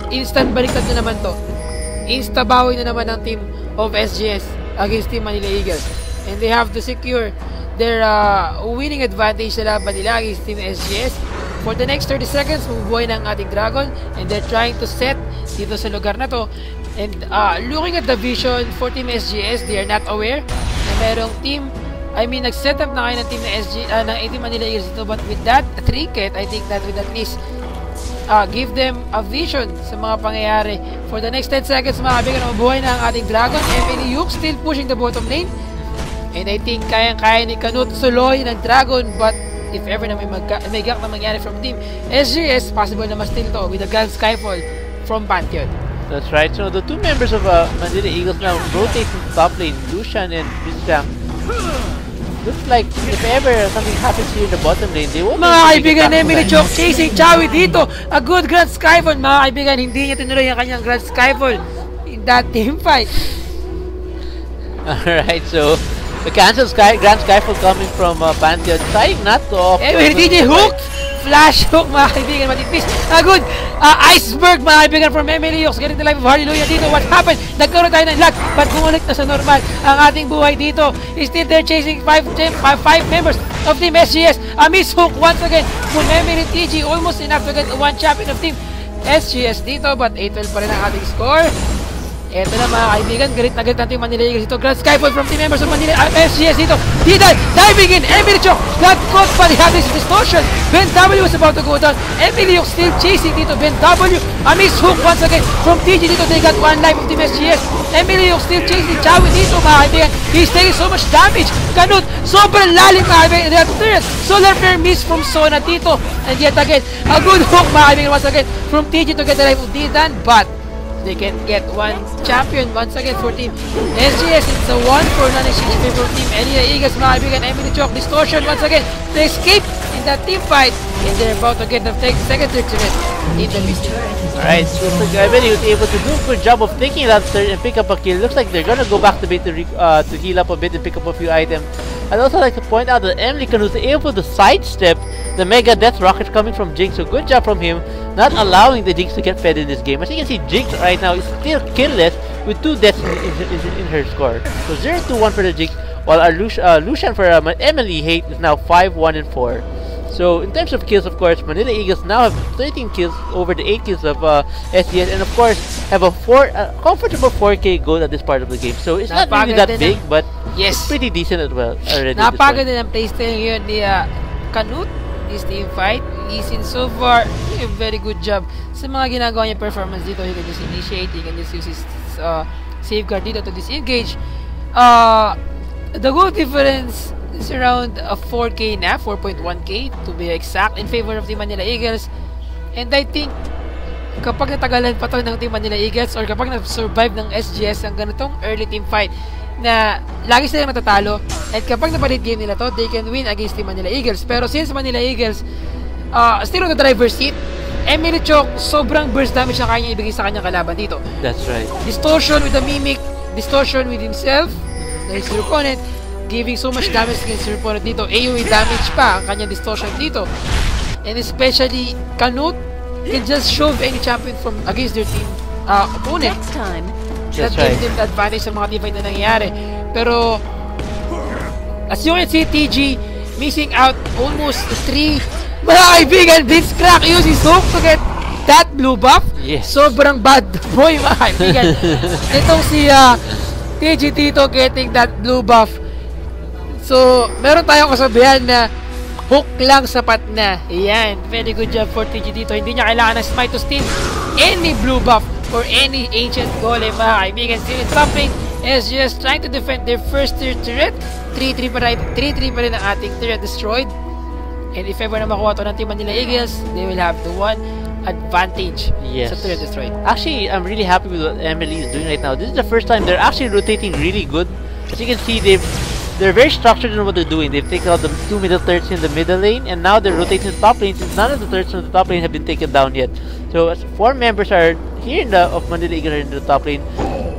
instant baliktad na naman to. Insta-bawi na naman ng team of SGS against Team Manila Eagles. And they have to secure their winning advantage sa laban nila against Team SGS. For the next 30 seconds, mabubuhay ng ating Dragon. And they're trying to set dito sa lugar na to. And looking at the vision for Team SGS, they are not aware na merong team, nag-set up na kayo ng team ng Team Manila Eagles dito, but with that trinket, I think that would at least give them a vision sa mga pangyayari. For the next 10 seconds, mga kaibigan, mabuhay na ang ating Dragon. MLE Yuk still pushing the bottom lane. And I think kayang-kaya ni Kanut suloy ng Dragon, but if ever na may gak na mangyari from Team SGS, possible na ma-steal to with a Grand Skyfall from Pantheon. That's right. So the two members of Manila Eagles now rotate to top lane, Lucian and Bisang. Looks like if ever something happens here in the bottom lane, they won't mga kaibigan, MLE Chok chasing Chawi dito. A good Grand Skyfall, mga kaibigan. Hindi niya tinuloy ang kanyang Grand Skyfall in that team fight. Alright, so the cancelled Grand Skyfall coming from Pantheon, trying not to off. MLE TG hook! Flash hook, mga kaibigan, matipis. A good iceberg, mga kaibigan, from MLE Yuk. Getting the life of Hallelujah dito. What happened? Nagkaroon tayo ng lag, but bumalik na sa normal ang ating buhay dito. Still there chasing 5 members of Team SGS. A miss hook once again from MLE TG. Almost enough to get one champion of Team SGS dito, but 8-12 pa rin ang ating score. Eto na mga kaibigan, galit na galit natin yung Manila Eagles dito. Grand Skyfall from team members of Manila SGS dito. Didan, diving in, MLE Chok, got caught by the Hadris distortion. Ben W was about to go down. MLE Chok still chasing dito. Ben W, a miss hook once again from TG dito. They got one life of team SGS. MLE Chok still chasing Chawi dito mga kaibigan. He's taking so much damage. Kanut, sobrang lalim mga kaibigan. They have turret. Solar flare miss from Sona dito. And yet again, a good hook mga kaibigan once again from TG to get the life of Didan. But they can get one champion once again for Team SGS. It's a 1-4 non-exchange favor Team Manila Eagles, mga kaibigan. MLE Chok distortion once again. They escape in that team fight, and they're about to get the second tournament in the list. Alright, so MLE was able to do a good job of taking that third and pick up a kill. Looks like they're gonna go back to bit to heal up a bit and pick up a few items. I'd also like to point out that MLE was able to sidestep the Mega Death Rocket coming from Jinx, so good job from him, not allowing the Jinx to get fed in this game. As you can see, Jinx right now is still killless with 2 deaths in her score. So 0-2-1 for the Jinx, while our Lucian for MLE Hate is now 5-1-4. So in terms of kills, of course, Manila Eagles now have 13 kills over the 8 kills of SGS, and of course have a comfortable 4K goal at this part of the game. So it's not really that big, but yes, it's pretty decent as well already. Napagod din ang playstyle ngayon ni Kanut. This team fight, Lee Sin so far doing a very good job sa mga ginagawa niya performance dito. He can just initiate, he can just use his safeguard dito to disengage. The goal difference is around 4K na, 4.1K to be exact, in favor of Team Manila Eagles. And I think kapag natagalan pa to ng Team Manila Eagles or kapag na-survive ng SGS ang ganitong early team fight na lagi silang natatalo, and kapag napalit game nila to, they can win against Team Manila Eagles. Pero since Manila Eagles still on the driver's seat, MLE Chok, sobrang burst damage na kaya ibigay sa kanyang kalaban dito. That's right. Distortion with the Mimic, distortion with himself, his opponent, giving so much damage against your opponent dito. AoE damage pa ang kanyang distortion dito. And especially, Canute can just shove any champion from against their team opponent. Next time. That gives them the advantage sa mga teamfight na nangyayari. Pero, as you can see, TG missing out almost 3. Mga kaibigan, Blitzcrank using hook to get that blue buff. Yes. Sobrang bad boy, mga kaibigan. Itong si TG dito getting that blue buff. So, meron tayong kasabihan na hook lang sapat na. Ayan, very good job for TG dito. Hindi niya kailangan ng smite to steal any blue buff or any ancient golem, mga kaibigan. Still stopping SGS trying to defend their first tier turret. 3-3 pa rin ang ating turret destroyed. And if ever na makuha to ng Team Manila Eagles, they will have the one advantage sa turret destroyed. Actually, I'm really happy with what MLE is doing right now. This is the first time they're actually rotating really good. As you can see, they're very structured in what they're doing. They've taken out the 2 middle turrets in the middle lane, and now they're rotating the top lane since none of the turrets in the top lane have been taken down yet. So, as 4 members are here of Manila Eagles in the top lane,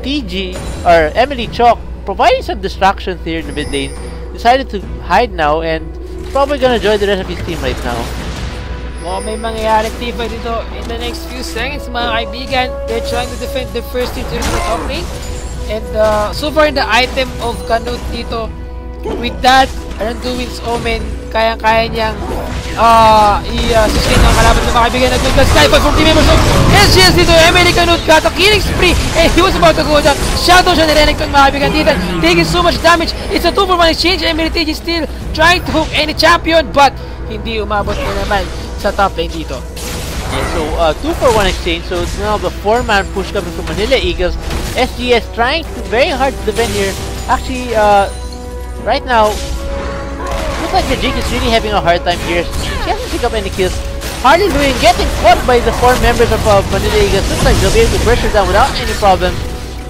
TG or MLE Chok, providing some distractions here in the mid lane, decided to hide now and probably gonna join the rest of his team right now. May mangyayaring teamfight dito in the next few seconds, mga kaibigan. They're trying to defend the first team to the top lane. And so far in the item of Canute dito, with that Randuin's Omen, kayang-kaya niyang i-sustain ang kalaban sa mga kaibigan. Nag-good skype from team members of SGS dito. MLE Canute got a killing spree and he was about to go down. Shadow siya nirenek ng mga kaibigan dito. Taking so much damage. It's a 2-for-1 exchange. MLE TG still trying to hook any champion, but hindi umabot na naman sa top lane dito. Yeah, so 2-for-1 exchange. So it's now the 4-man push coming from Manila Eagles. SGS trying very hard to defend here. Actually, right now, looks like the Jig is really having a hard time here. She hasn't picked up any kills. Harley Lewin getting caught by the 4 members of Manila Eagles. Looks like they'll be able to brush her down without any problem.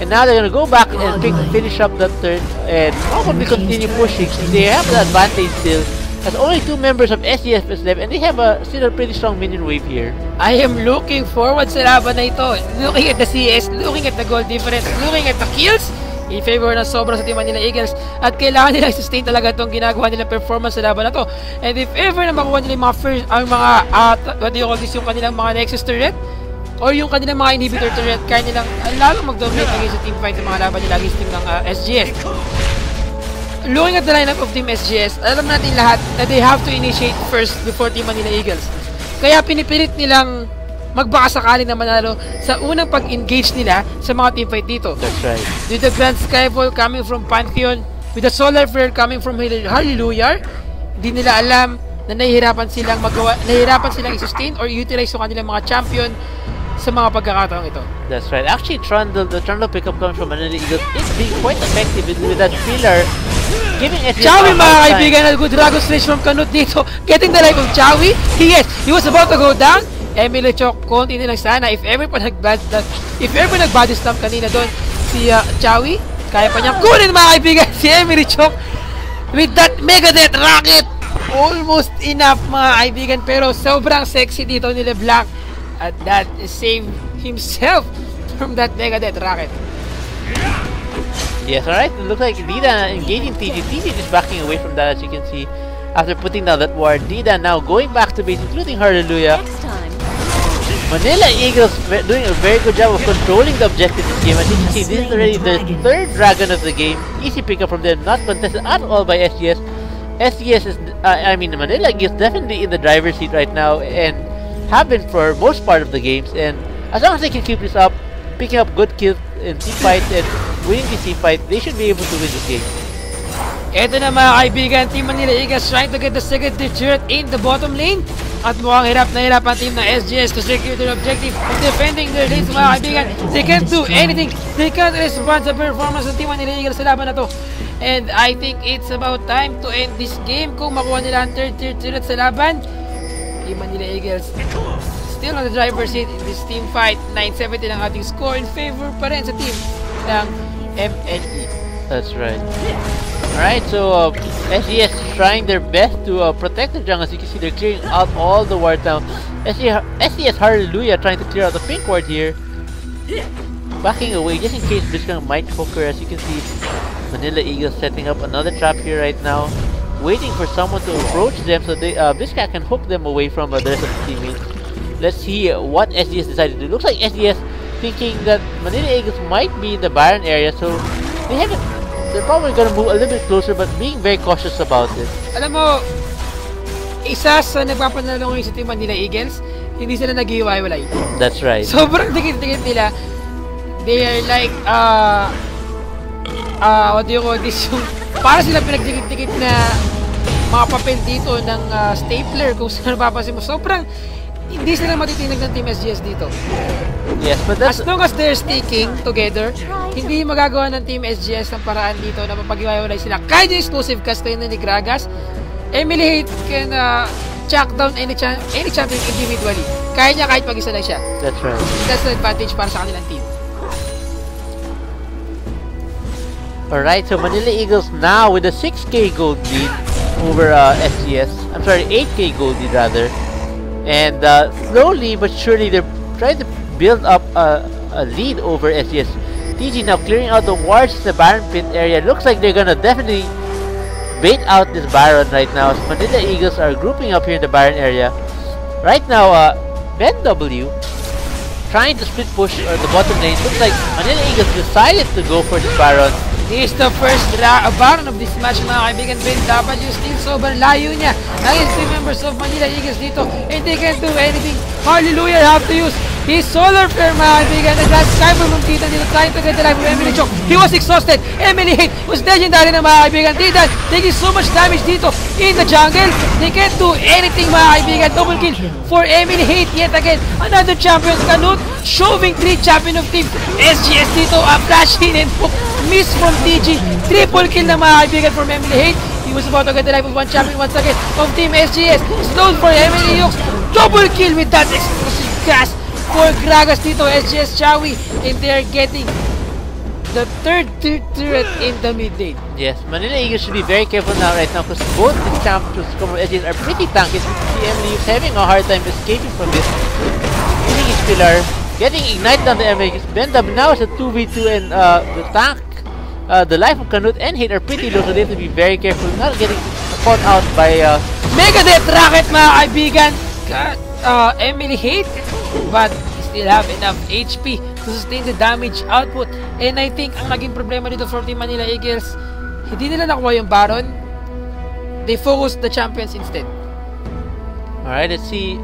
And now they're gonna go back and finish up that turn and probably continue pushing. They have the advantage still. As only 2 members of SGS is left, and they have still a pretty strong minion wave here. I am looking forward sa laban na ito. Looking at the CS, looking at the goal difference, looking at the kills in favor na sobra sa Team Manila Eagles. At kailangan nila sustain talaga itong ginagawa nilang performance sa laban na to. And if ever na makuha nila yung mga first, what do you call this, yung kanilang mga Nexus turret, or yung kanilang mga inhibitor turret, kaya nilang lalong mag-dominate against sa team fight sa mga laban nila against team ng SGS. Looking at the lineup of Team SGS, alam natin lahat na they have to initiate first before Team Manila Eagles. Kaya pinipilit nilang magbakasakali na manalo sa unang pag-engage nila sa mga teamfight dito. That's right. With the Grand Skyfall coming from Pantheon, with the Solar Flare coming from Hallelujah, hindi nila alam na nahihirapan silang i-sustain or utilize yung kanilang mga champion sa mga pagkakataong ito. That's right. Actually, the Trundle pickup comes from Manila Eagles. It's being quite effective with that filler. Giving it Chowi, mga kaibigan, a good Dragon Slash from Canute dito. Getting the life of Chowi. Yes, he was about to go down. MLE Chok, konti nilang sana. If ever nag-body stamp kanina doon, si Chowi, kaya pa niyang kunin, mga kaibigan, si MLE Chok with that Megadeth Rocket. Almost enough, mga kaibigan, pero sobrang sexy dito ni LeBlanc. At that saved himself from that Megadeth Rocket. Yes, alright. It looks like Dida engaging TG. TG is backing away from that, as you can see. After putting down that ward, Dida now going back to base, including Hallelujah. Manila Eagles doing a very good job of controlling the objective this game. As you can see, this is already the 3rd dragon of the game. Easy pickup from them, not contested at all by SGS. SGS is, Manila Eagles definitely in the driver's seat right now and have been for most part of the games. And as long as they can keep this up, picking up good kills in team fights and winning the team fight, they should be able to win this game. Ito na, mga kaibigan, Team Manila Eagles trying to get the second turret in the bottom lane. At mukhang hirap ang team ng SGS to secure their objective of defending their lanes, mga kaibigan. They can't do anything. They can't respond sa performance ng Team Manila Eagles sa laban na to. And I think it's about time to end this game. Kung makuha nila ang third tier turret sa laban, Team Manila Eagles still on the driver's seat in this team fight. 970 ang ating score in favor pa rin sa team ng MLE. That's right. Alright, so SGS trying their best to protect the jungle. As you can see, they're clearing out all the wards now. SGS Hallelujah trying to clear out the pink ward here. Backing away just in case Blitzcrank might hook her. As you can see, Manila Eagles setting up another trap here right now, waiting for someone to approach them so they Blitzcrank can hook them away from the rest of the teammates. Let's see what SGS decided to do. Looks like SGS thinking that Manila Eagles might be in the Baron area, so they're probably gonna move a little bit closer, but being very cautious about it. Alam mo, isa sa nagpapanalo ngayon sa Team Manila Eagles, hindi sila nag-iwalay. That's right. Sobrang dikit-dikit nila. They are like, what do you call this? Para sila pinagdikit-dikit na mga papel dito ng stapler. Kung saan napapansin mo, sobrang hindi sila matitinag ng Team SGS dito. Yes, but that's... As long as they're sticking together, hindi magagawa ng Team SGS ng paraan dito na mapag-iwalay sila. Kahit yung exclusive cast kayo na ni Gragas, MLE can chuck down any champion individually. Kaya niya kahit mag-isa lang siya. That's right. That's the advantage para sa kanilang team. Alright, so Manila Eagles now with a 6k gold lead over SGS. I'm sorry, 8k gold lead rather. And slowly but surely they're trying to build up a lead over SGS. TG now clearing out the wards in the Baron pit area. Looks like they're gonna definitely bait out this Baron right now. So Manila Eagles are grouping up here in the Baron area. Right now, Ben W trying to split push on the bottom lane. Looks like Manila Eagles decided to go for this Baron. This is the first Baron of this match, mga kaibigan. Ben W still sobrang layo niya against the members of Manila Eagles dito, and they can't do anything. Hallelujah, have to use his solar flare, mga kaibigan. Nag-grand skyper mong Titan dito, trying to get the life of Emily Chok. He was exhausted. Emily Hate was legendary na, mga kaibigan. Titan taking so much damage dito in the jungle. They can't do anything, mga kaibigan. Double kill for Emily Hate yet again. Another champion, Canute, shoving 3 champion of team SGS dito. A flash in and hook. Miss from TG. Triple kill na, mga kaibigan, from Emily Hate. He was about to get the life of one champion once again of Team SGS. Slowed for Emily Hawks. Double kill with that exclusive cast for Gragas dito, SGS Chawi. And they're getting the third turret in the mid lane. Yes, Manila Eagles should be very careful now right now because both the champions from SGS are pretty tanky. Emily is having a hard time escaping from this. Using his pillar, getting ignited on the Emily. Ben W now is a 2v2 and the tank. The life of Canute and Hate are pretty low, so they have to be very careful not getting caught out by Mega Death Rocket, mga kaibigan. Emily Hate, but still have enough HP to sustain the damage output. And I think ang naging problema dito for Team Manila Eagles, hindi nila nakuha yung Baron. They focused the champions instead. Alright, let's see.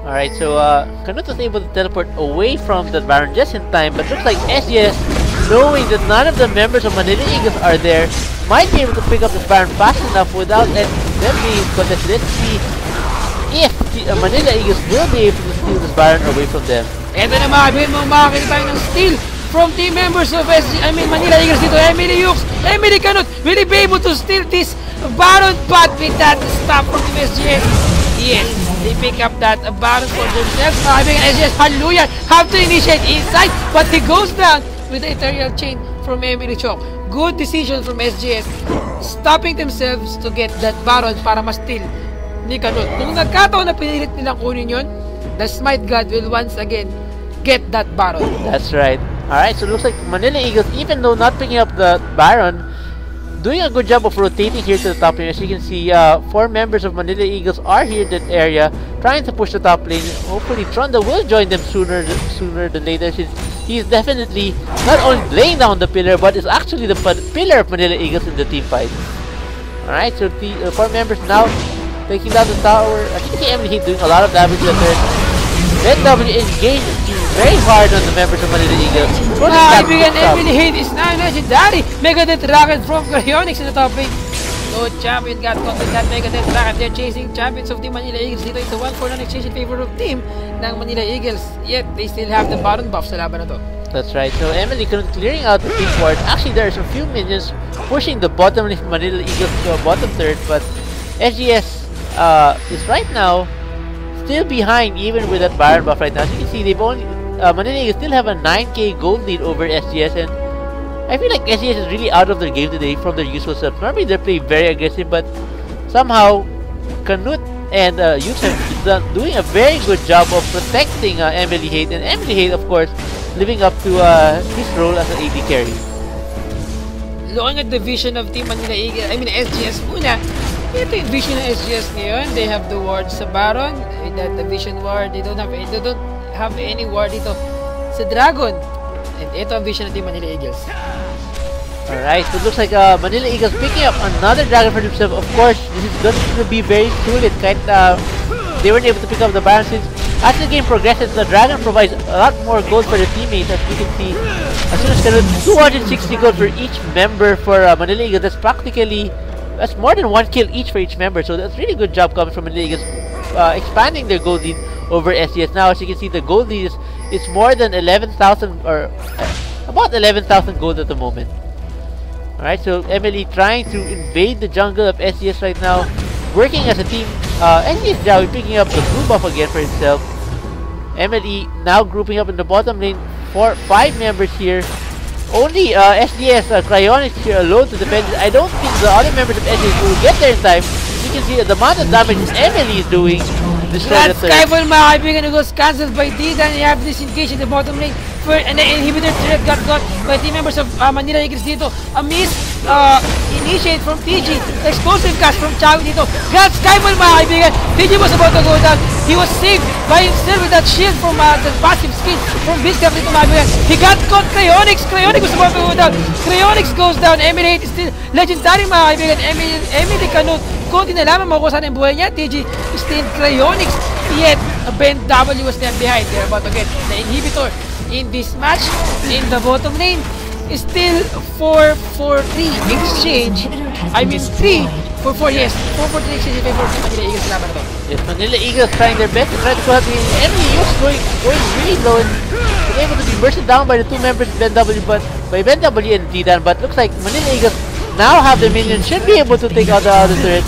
Alright, so Canute was able to teleport away from the Baron just in time, but looks like SGS, knowing that none of the members of Manila Eagles are there, might be able to pick up the Baron fast enough without them being contested. Let's see if the Manila Eagles will be able to steal this Baron away from them. Ito na, mga kaibigan, makakita tayo ng steal from team members of Manila Eagles dito. Emily Hughes, Emily Canute, will he be able to steal this Baron? But with that stop from Team SGS, yes, they pick up that Baron for themselves. Mga kaibigan, SGS, hallelujah, have to initiate inside, but he goes down with the Ethereal Chain from Emily Chok. Good decision from SGS, stopping themselves to get that Baron para ma-steal ni Canute. Kung nagkataon na pinilit nilang kunin yun, the Smite God will once again get that Baron. That's right. Alright, so it looks like Manila Eagles, even though not picking up the Baron, doing a good job of rotating here to the top lane. As you can see, 4 members of Manila Eagles are here in that area, trying to push the top lane. Hopefully, Tronda will join them sooner than later. He's definitely not only laying down the pillar, but is actually the pillar of Manila Eagles in the team fight. Alright, so the 4 members now taking down the tower. I think Emily Heat doing a lot of damage to the turret. Ben W engaged very hard on the members of Manila Eagles. Emily Heat is now legendary. Mega Death Rocket from Cryonics in the top lane. No champion got caught with that Mega Death Rocket. They're chasing champions of Team Manila Eagles. Dito it's a 1-4 exchange in favor of team ng Manila Eagles. Yet, they still have the Baron buff sa laban na to. That's right. So MLE clearing out the pink ward. Actually, there are some few minions pushing the bottom lane Manila Eagles to a bottom third, but SGS is right now still behind even with that Baron buff right now. As you can see, they've only Manila Eagles still have a 9k gold lead over SGS, and I feel like SGS is really out of their game today from their usual self. Normally they're playing very aggressive, but somehow Canute and Youth have doing a very good job of protecting MLE Hate, and MLE Hate, of course, living up to his role as an AD carry. Looking at the vision of Team Manila Eagles, I mean SGS muna. Ito yung vision ng SGS ngayon. They have the ward sa Baron, the vision ward. They don't have any ward dito sa Dragon. And ito ang vision ng Team Manila Eagles. Alright, so it looks like Manila Eagles picking up another Dragon for themselves. Of course, this is going to be very sulit. Kahit they weren't able to pick up the Baron since as the game progresses, the Dragon provides a lot more gold for their teammates. As you can see, as soon as Canute, 260 gold for each member for Manila Eagles. That's more than 1 kill each for each member. So that's really good job coming from Manila Eagles, expanding their gold lead over SGS. Now, as you can see, the gold lead is more than 11,000 or about 11,000 gold at the moment. Alright, so MLE trying to invade the jungle of SGS right now, working as a team. SGS Jawi picking up the blue buff again for himself. MLE now grouping up in the bottom lane, 5 members here. Only SGS Cryonics here alone to defend it. I don't think the other members of SGS will get there in time. You can see the amount of damage MLE is doing. That Skyfall, mga kaibigan, who goes cancelled by D. Then you have this engage in the bottom lane. And the inhibitor threat got by team members of Manila Eagles dito. A miss initiate from TG. Explosive cast from Chawi dito. Got Skyfall, mga kaibigan. TG was about to go down. He was saved by himself with that shield from the passive skill from Biscap dito, mga kaibigan. He got caught. Cryonics was about to go down. Cryonics goes down. Emily is still legendary, mga kaibigan. Emily Canute. Kunti na lamang makukuha sana yung buhay niya. TG still Cryonics. Yet, Ben W was left behind. They're about to get the inhibitor in this match. In the bottom lane, is still 4-4-3 exchange. I mean 3-4-4, yes. 4-4-3 exchange in favor of Manila Eagles laban to. Yes, Manila Eagles trying their best to try to pull out the enemy. Going really low and able to be bursted down by the 2 members of Ben W, but by Ben W and Didan. But looks like Manila Eagles now have the minions, should be able to take out the other turrets.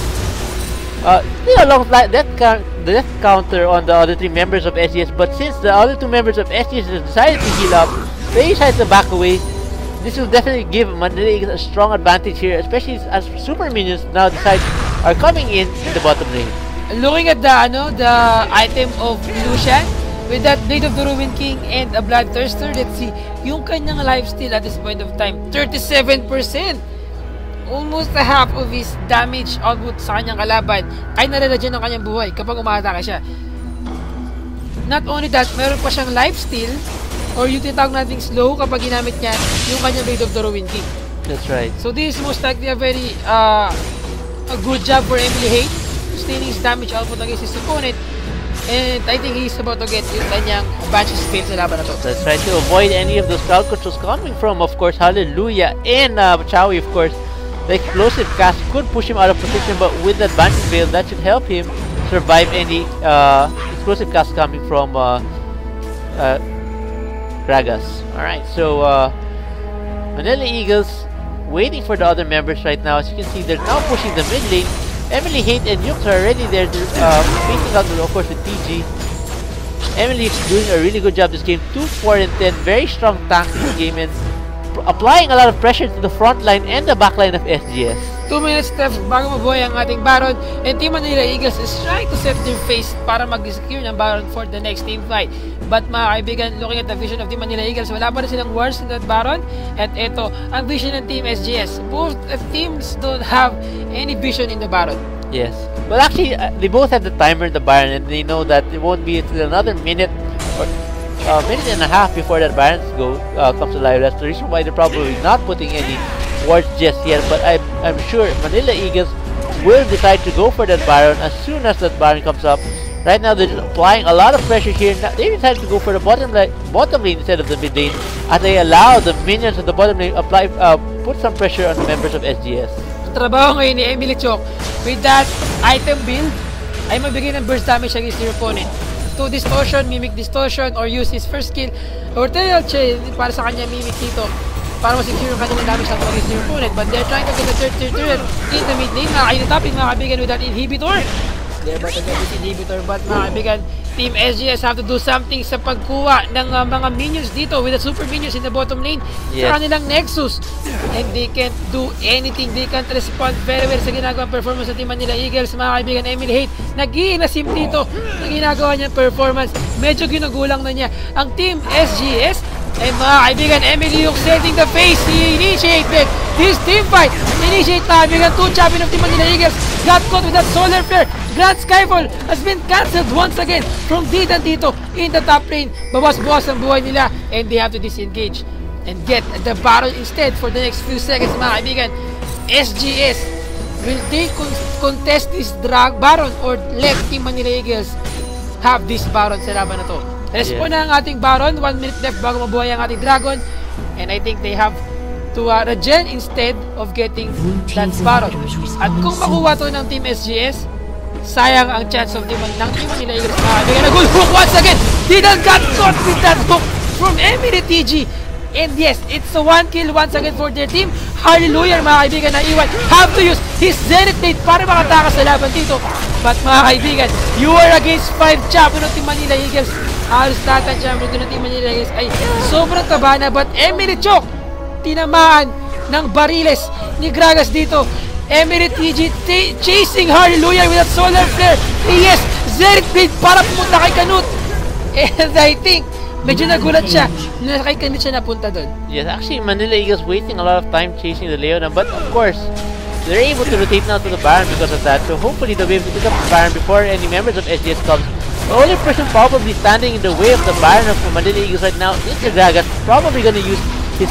Still a long death counter on the other 3 members of SGS, but since the other 2 members of SGS decided to heal up, they decided to back away. This will definitely give Manila Eagles a strong advantage here, especially as super minions now are coming in the bottom lane. Looking at the item of Lucian with that Blade of the Ruin King and a Bloodthirster, let's see yung kanyang lifesteal at this point of time, 37%. Almost a half of his damage output sa kanyang kalaban ay nalalagyan ng kanyang buhay kapag umatake siya. Not only that, meron pa siyang lifesteal or yung tinatawag nating slow kapag ginamit niya yung kanyang Blade of the Ruin King. That's right. So this is most likely a very a good job for MLE Hate, sustaining his damage output against his opponent. And I think he's about to get yung kanyang Banshee spell sa laban na to. That's right, to avoid any of those crowd controls coming from, of course, Hallelujah and Chawi, of course. The explosive cast could push him out of position, but with that Banshee veil, that should help him survive any explosive cast coming from Gragas. Alright, so Manila Eagles waiting for the other members right now. As you can see, they're now pushing the mid lane. MLE Hate and Yux are already there, facing out, of course, with TG. MLE is doing a really good job this game. 2-4-10, very strong tank in this game, and applying a lot of pressure to the front line and the back line of SGS. 2 minutes left bago mabuhay ang ating Baron, and Team Manila Eagles is trying to set their face para mag-secure ng Baron for the next team fight. But mga kaibigan, looking at the vision of Team Manila Eagles, wala pa rin silang wards in that Baron. At ito, ang vision ng Team SGS. Both teams don't have any vision in the Baron. Yes. Well, actually, they both have the timer in the Baron, and they know that it won't be until another minute or minute and a half before that Baron comes alive. That's the reason why they're probably not putting any wards just yet. But I'm sure Manila Eagles will decide to go for that Baron as soon as that Baron comes up. Right now, they're just applying a lot of pressure here. Now, they decided to go for the bottom lane instead of the mid lane, as they allow the minions of the bottom lane put some pressure on the members of SGS. Ang trabaho ngayon ni Emily Chok with that item build ay magbigay ng burst damage against your opponent. to distortion, mimic distortion, or use his first skill, or tail chain para sa kanya mimic dito para masecure yung kanilang damage at mag-hit yung opponent. But they're trying to get the third tier turret in the mid lane. Mga kainitapin mga kaibigan with that inhibitor. They're about to get this inhibitor, but mga kaibigan, Team SGS have to do something sa pagkuha ng mga minions dito with the super minions in the bottom lane sa kanilang Nexus. And they can't do anything. They can't respond very well sa ginagawang performance ng Team Manila Eagles. Mga kaibigan, MLE Hate, nag-iinasim dito na ginagawa niyang performance. Medyo ginugulang na niya ang Team SGS. And mga kaibigan, MLE Hate setting the face. He initiated his team fight. Initiate na kaibigan, 2 champion of Team Manila Eagles got caught with that solar flare. Grand Skyfall has been cancelled once again from Didan dito in the top lane. Bawas-bawas ang buhay nila and they have to disengage and get the Baron instead for the next few seconds mga kaibigan. SGS, will they contest this Baron or let Team Manila Eagles have this Baron sa laban na to? Respawn na ang ating Baron, 1 minute left bago mabuhay ang ating Dragon, and I think they have to regen instead of getting that Baron. At kung makuha to ng Team SGS, sayang ang chance of Team Manila Eagles. They're gonna go hook once again. Didan got caught with that hook from MLE TG. And yes, it's a 1 kill once again for their team. Hallelujah mga kaibigan na iwan. Have to use his Zenith Blade para makatakas sa laban dito. But mga kaibigan, you are against 5 champion ng Team Manila Eagles. Halos lahat ang champion ng Team Manila Eagles ay sobrang taba na. But MLE Chok, tinamaan ng bariles ni Gragas dito. MLE TG chasing Hallelujah with that solar flare. Yes, Zenith Blade para pumunta kay Canute. And I think medyo nagulat siya na kay Canute siya napunta doon. Yes, actually Manila Eagles wasting a lot of time chasing the Leona, but of course they're able to rotate now to the Baron because of that. So hopefully they'll be able to pick up the Baron before any members of SGS comes. The only person probably standing in the way of the Baron of Manila Eagles right now is the Gragas. Probably gonna use his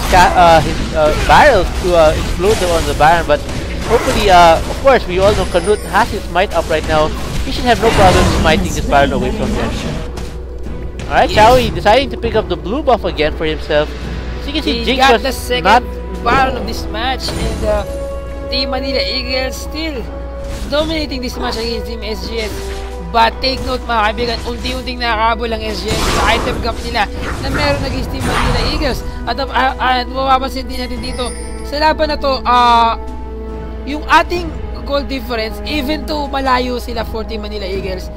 barrels to explode on the Baron, but hopefully, of course, we all know Canute has his might up right now. He should have no problem smiting this Baron away from them. Alright, Chowie deciding to pick up the blue buff again for himself. So you can see Jinx got the second Baron of this match, and Team Manila Eagles still dominating this match against Team SGS. But take note mga kaibigan, unti-unting nakakabol ang SGS sa item gap nila na meron against Team Manila Eagles. At mapapansin din natin dito, sa laban na to, yung ating goal difference, even to malayo sila for Team Manila Eagles,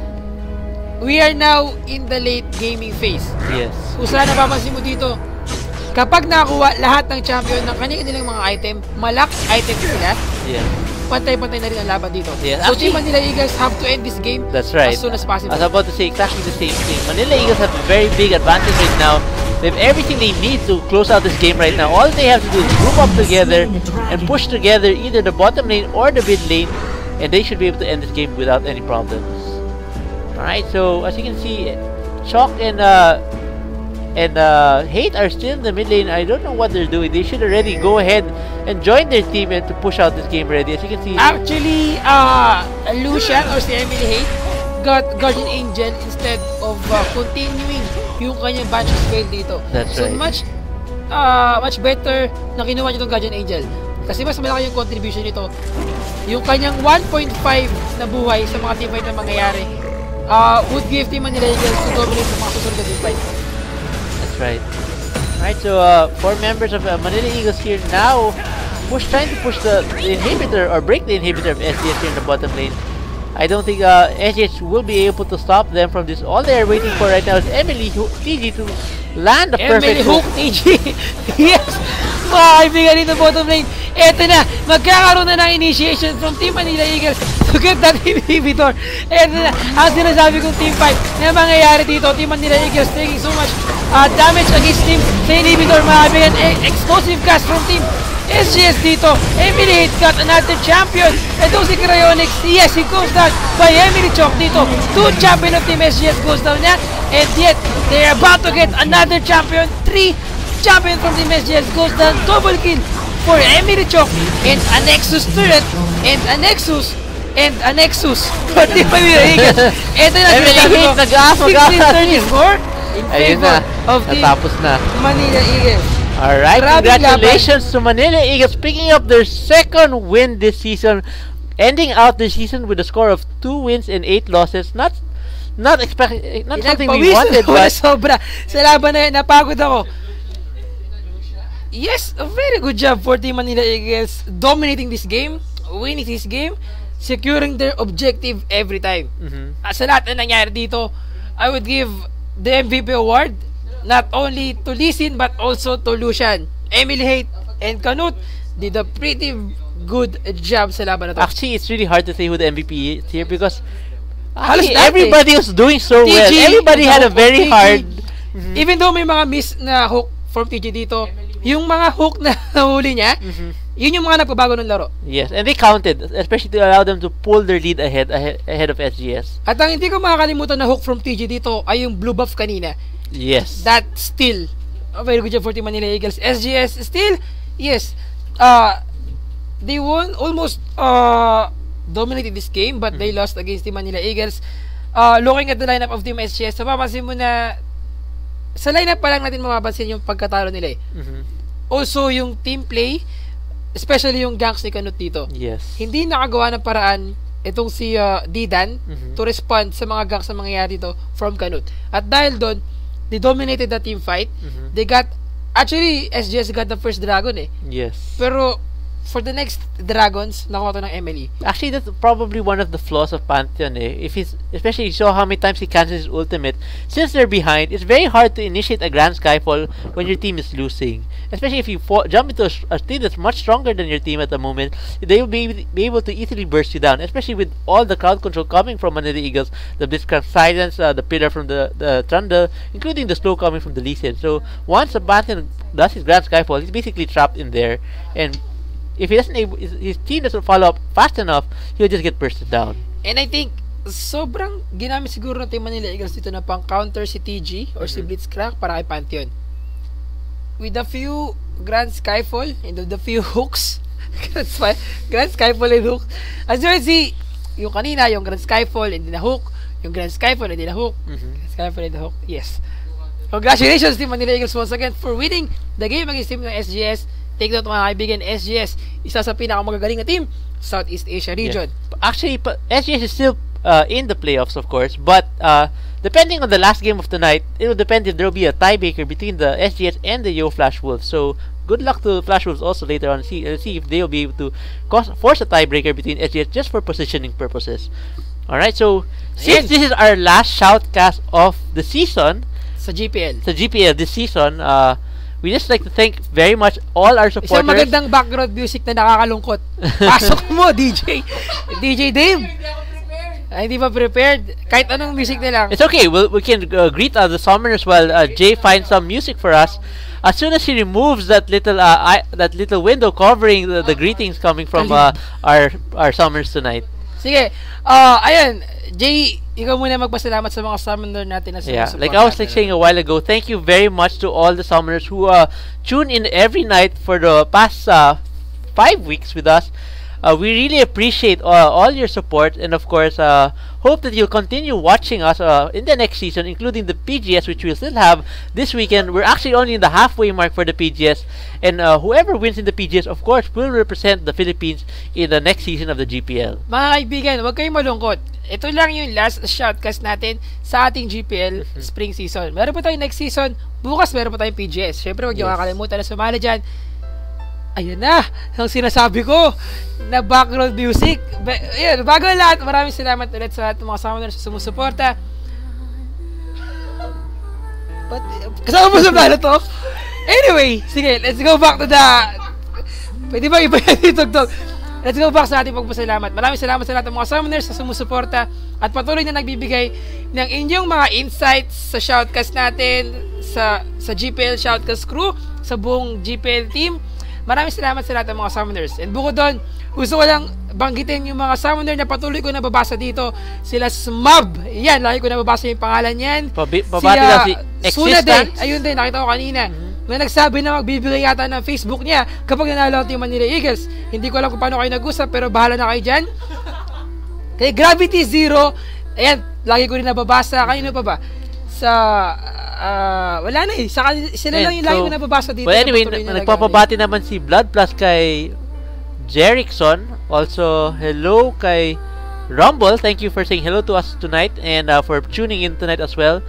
we are now in the late gaming phase. Yes. Kung saan napapansin mo dito, kapag nakuha lahat ng champion ng kanilang mga item, malak item sila. Yes. Pantay-pantay na rin ang laban dito. Yes. So Team Manila Eagles have to end this game as soon as possible. I was about to say exactly the same thing. Manila Eagles have a very big advantage right now. They have everything they need to close out this game right now. All they have to do is group up together and push together either the bottom lane or the mid lane, and they should be able to end this game without any problems. Alright, so as you can see, Chalk and Hate are still in the mid lane. I don't know what they're doing. They should already go ahead and join their team and to push out this game already. As you can see, actually, Lucian or si MLE Hate got Guardian Angel instead of continuing yung kanyang Banshee spell dito. That's so right. much better na kinuha niya itong Guardian Angel. Kasi mas malaki yung contribution nito. Yung kanyang 1.5 na buhay sa mga teamfight na mangyayari would give Team Manila Eagles to dominate sa mga susunod na teamfight. That's right. Alright, so 4 members of Manila Eagles here now trying to push the inhibitor or break the inhibitor of SGS here in the bottom lane. I don't think SGS will be able to stop them from this. All they are waiting for right now is MLE TG to land the perfect hook. TG! Yes! Mga kaibigan dito bottom lane. Eto na! Magkakaroon na ng initiation from Team Manila Eagles to get that inhibitor. Eto na! Ang sinasabi kong team fight na mangyayari dito. Team Manila Eagles taking so much damage against team sa inhibitor. Mga kaibigan, explosive cast from Team SGS dito. MLE Hate got another champion. Ito si Cryonics. Yes, he goes down by MLE Chok dito. 2 champion of Team SGS goes down na. And yet, they're about to get another champion. 3 champion from Team SGS goes down. Double kill for MLE Chok. And a Nexus turret. And a Nexus. And a Nexus. For Team Manila Eagles. Ito na sinasabi ko. 1634 in favor of Team Manila Eagles. Alright, congratulations to Manila Eagles picking up their second win this season. ending out the season with a score of 2 wins and 8 losses. Not something we wanted, but sobra. Sa laban na yan, napagod ako. Yes, a very good job for Team Manila Eagles dominating this game, winning this game, securing their objective every time. Sa lahat na nangyari dito, I would give the MVP award not only to Lisin but also to Lucian. MLE and Canute did a pretty good job sa laban na to. Actually, it's really hard to say who the MVP is here because everybody was doing so well. Everybody had a very hard... Even though may mga miss na hook from TG dito, yung mga hook na nahuli niya, yun yung mga nagpabago ng laro. Yes, and they counted, especially to allow them to pull their lead ahead of SGS. At ang hindi ko makakalimutan na hook from TG dito ay yung blue buff kanina. Yes. That still a very good job for Team Manila Eagles. SGS still, yes, they won almost dominated this game but they lost against Team Manila Eagles. Looking at the lineup of Team SGS, mapapansin mo na sa lineup pa lang natin mapapansin yung pagkatalo nila eh. Also yung team play, especially yung gangs ni Canute dito. Yes. Hindi nakagawa ng paraan itong si Didan to respond sa mga gangs na mangyayari dito from Canute. At dahil doon, they dominated the team fight. They got, actually, SGS got the first dragon eh. Yes. Pero, for the next dragons, nakuha to ng MLE. Actually, that's probably one of the flaws of Pantheon eh. Especially you saw how many times he cancels his ultimate. Since they're behind, it's very hard to initiate a Grand Skyfall when your team is losing. Especially if you jump into a team that's much stronger than your team at the moment, they will be able to easily burst you down. Especially with all the crowd control coming from Manila Eagles, the Blitzcrank Silence, the pillar from the Trundle, including the slow coming from the Lee Sin. So once the Pantheon does his Grand Skyfall, he's basically trapped in there, and if he doesn't his team doesn't follow up fast enough, he'll just get bursted down. And I think sobrang ginamit siguro ng Team Manila Eagles dito na pang counter si TG or si Blitzcrank para kay Pantheon. With a few Grand Skyfall and the few hooks, Grand Skyfall and hook. As you can see, yung kanina, yung Grand Skyfall and then a hook, yung Grand Skyfall and then a hook, Grand Skyfall and a hook. Yes. Congratulations Team Manila Eagles once again for winning the game against team ng SGS. Take note mga kaibigan, SGS, isa sa pinakamagagaling na team Southeast Asia region. Yes. Actually, SGS is still in the playoffs, of course, but depending on the last game of the night, it will depend if there will be a tiebreaker between the SGS and the Yo Flash Wolves. So, good luck to Flash Wolves also later on. See if they will be able to force a tiebreaker between SGS just for positioning purposes. Alright, so, since this is our last shoutcast of the season, sa GPL this season, we just like to thank very much all our supporters. Isang magandang background music na nakakalungkot. Pasok mo, DJ. DJ Dave. Ay, hindi pa prepared. Kahit anong music na lang. It's okay. We can greet the summoners while Jay finds some music for us. As soon as he removes that little window covering the greetings coming from our summoners tonight. Sige. Ayun. Jay, ikaw muna magpasalamat sa mga summoner natin na yeah, like I was saying a while ago, thank you very much to all the summoners who tune in every night for the past 5 weeks with us. We really appreciate all your support, and of course, hope that you'll continue watching us in the next season, including the PGS, which we'll still have this weekend. We're actually only in the halfway mark for the PGS, and whoever wins in the PGS, of course, will represent the Philippines in the next season of the GPL. Mga kaibigan, huwag kayong malungkot. Ito lang yung last shoutcast natin sa ating GPL spring season. Meron pa tayong next season. Bukas meron pa tayong PGS. Siyempre, huwag niyo kakalimutan na sumali dyan. Ayun na, ang sinasabi ko na background music. Ayun, bago lahat, maraming salamat ulit sa lahat ng mga summoners sa sumusuporta. Kasama mo sa plano to? Anyway, sige, let's go back to the... Pwede ba iba yan itugtog? Let's go back sa ating pagpasalamat. Maraming salamat sa lahat ng mga summoners sa sumusuporta at patuloy na nagbibigay ng inyong mga insights sa shoutcast natin, sa GPL shoutcast crew, sa buong GPL team. Maraming salamat sa lahat ng mga summoners. And bukod doon, gusto ko lang banggitin yung mga summoner na patuloy ko nababasa dito. Sila Smab. Yan, lagi ko nababasa yung pangalan yan. Pabati lang si Existence. Ayun din, nakita ko kanina. Na nagsabi na magbibigay yata ng Facebook niya kapag nanalo ang Team Manila Eagles. Hindi ko alam kung paano kayo nag-usap, pero bahala na kayo dyan. Kay Gravity Zero, ayan, lagi ko rin nababasa. Kanino pa ba? Sa, wala na eh. Sila lang yung lagi ko nababasa dito. But anyway, nagpapabati naman si Blood Plus kay Jerickson. Also, hello kay Rumble. Thank you for saying hello to us tonight and for tuning in tonight as well.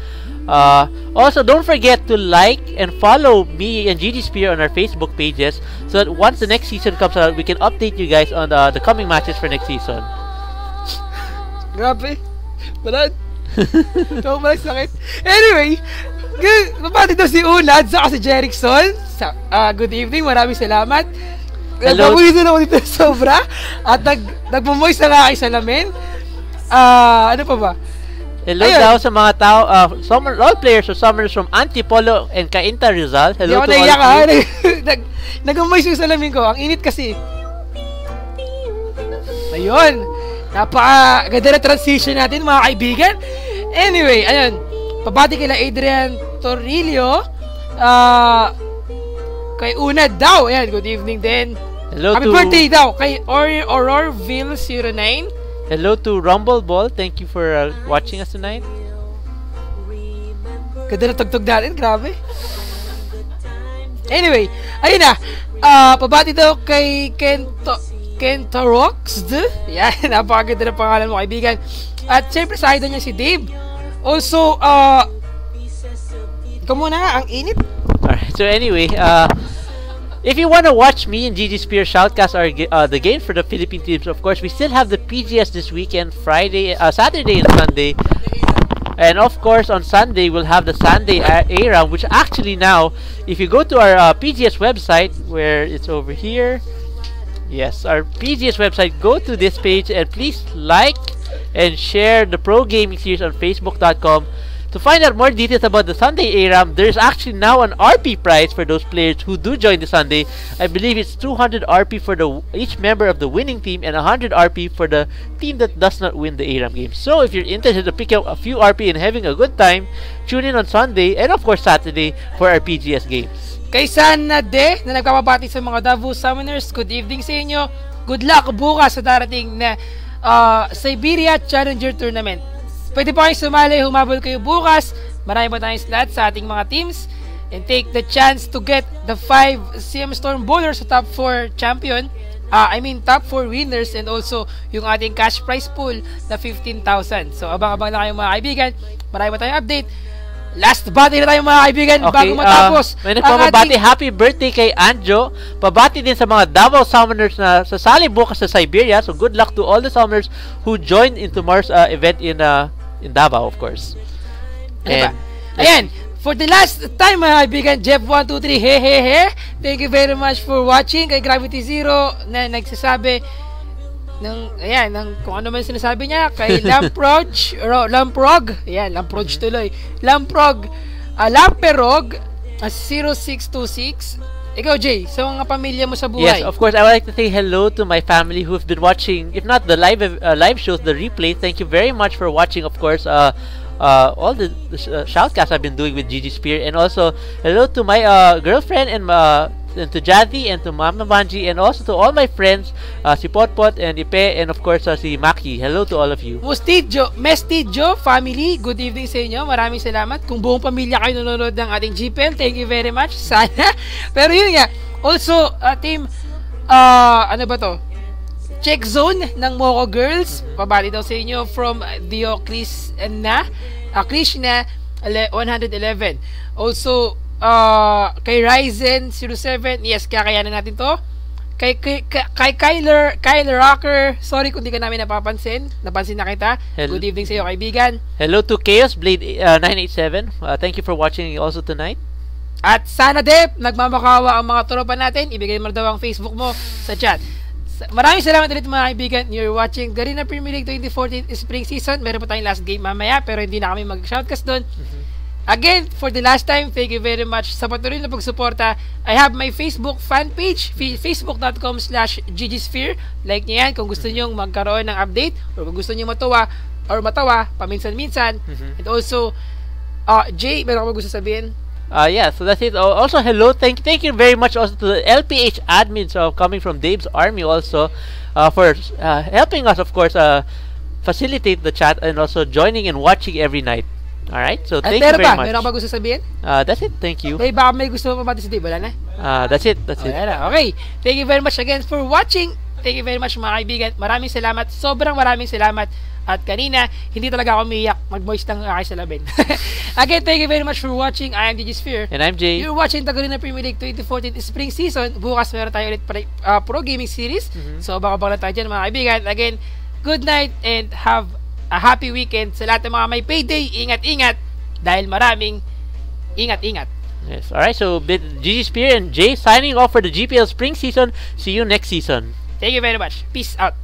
Also, don't forget to like and follow me and GG Spear on our Facebook pages so that once the next season comes out, we can update you guys on the coming matches for next season. Grabe. Balad. Ito ba sakit? Anyway, mabati daw si Unad sa si Jerickson. Good evening, maraming salamat. Hello. Nabuhisan ako dito sobra. At nagmumoy sa aking salamin. Ano pa ba? Hello daw sa mga tao, all players or summoners from Antipolo and Cainta Rizal. Hello to all of you. Nag-umoy sa salamin ko. Ang init kasi. Ayun. Napaka-ganda na transition natin mga kaibigan. Anyway, ayun. Pabati kila Adrian Torrillo. Kay Unad daw. Ayan, good evening din. Hello Happy birthday daw kay Aurorville09. Hello to Rumble Ball. Thank you for watching us tonight. Ganda na tugtog natin. Grabe. Anyway, ayun na. Pabati daw kay Kentarox. Yan, napakaganda na pangalan mo, kaibigan. At syempre sa idol niya si Dave. Also, ikaw muna, ang init. Alright, so anyway, if you want to watch me and GG Spear shoutcast the game for the Philippine teams, of course, we still have the PGS this weekend, Saturday and Sunday. And of course, on Sunday, we'll have the Sunday A-Round, which actually now, if you go to our PGS website, where it's over here, yes, our PGS website, go to this page and please like and share the Pro Gaming Series on Facebook.com. To find out more details about the Sunday A-Ram, there's actually now an RP prize for those players who do join the Sunday. I believe it's 200 RP for each member of the winning team and 100 RP for the team that does not win the A-Ram game. So if you're interested to pick up a few RP and having a good time, tune in on Sunday and of course Saturday for our PGS games. Kay Sana De, na nagpapabati sa mga Davao Summoners, good evening sa inyo. Good luck bukas sa darating na Siberia Challenger Tournament. Pwede pa kayo sumali, humabol kayo bukas. Marami pa tayong slots sa ating mga teams. And take the chance to get the 5 CM Storm Bowlers sa top 4 champion. Top 4 winners and also yung ating cash prize pool na 15,000. So, abang-abang na kayo mga kaibigan. Marami pa tayong update. Last bati na tayo mga kaibigan bago matapos. May nagpapabati, happy birthday kay Anjo. Pabati din sa mga Davao Summoners na sasali bukas sa Siberia. So, good luck to all the Summoners who joined in tomorrow's event in Davao, of course. And, ayan, for the last time mga kaibigan, Jeff123, he. Thank you very much for watching. Kay Gravity Zero na nagsasabi ng kung ano man sinasabi niya. Kay Lamprog, ayan, Lamprog tuloy. Lamperog 0626. Ikaw, Jay, sa mga pamilya mo sa buhay. Yes, of course, I would like to say hello to my family who've been watching, if not the live shows, the replay. Thank you very much for watching, of course, all the shoutcasts I've been doing with GG Spear. And also, hello to my girlfriend and to Jaddy and to Mama Banji and also to all my friends, si Potpot and Ipe and of course si Maki. Hello to all of you. Mestijo family, good evening sa inyo. Maraming salamat. Kung buong pamilya kayo nanonood ng ating GPL, thank you very much. Sana. Pero yun nga. Also, team, ano ba to? Check zone ng Moco Girls. Pabati daw sa inyo from Dio Krishna 111. Also, kay Ryzen 07, yes, kakayanan natin to. Kay Kyler Rocker, sorry kung di ka namin napansin na kita. Good evening sa iyo, kaibigan. Hello to Chaos Blade 987. Thank you for watching also tonight. At sana Dep, nagmamakawa ang mga tropa natin. Ibigay mo daw ang Facebook mo sa chat. Maraming salamat ulit mga kaibigan. You're watching Garena Premier League 2014 Spring Season. Meron pa tayong last game mamaya pero hindi na kami mag-shoutcast doon. Again, for the last time, thank you very much sa patuloy na pagsuporta. I have my Facebook fan page, facebook.com/ggsphere. Like niyo yan kung gusto niyo magkaroon ng update or kung gusto niyo matawa paminsan-minsan. And also, Jay, meron ka gusto sabihin? Yeah, so that's it. Also, hello, thank you very much also to the LPH admins coming from Dave's Army also for helping us, of course, facilitate the chat and also joining and watching every night. Alright, so thank you very much. Meron ba gusto sabihin? That's it, thank you. Okay, baka may gusto mo pabati si Dave, wala na? That's it. Okay, thank you very much again for watching thank you very much mga kaibigan. Maraming salamat. Sobrang maraming salamat. At kanina, hindi talaga ako umiyak. Mag-moist lang ako sa labin. Again, thank you very much for watching. I am DJ Sphere. And I'm Jay. You're watching Tagalina Premier League 2014 Spring Season. Bukas meron tayo ulit Pro Gaming Series. So, baka-baka na tayo dyan mga kaibigan. Again, good night and have a happy weekend. Sa lahat ng mga may payday, ingat-ingat. Dahil maraming ingat-ingat. Yes, alright. So, DJ Sphere and Jay signing off for the GPL Spring Season. See you next season. Thank you very much. Peace out.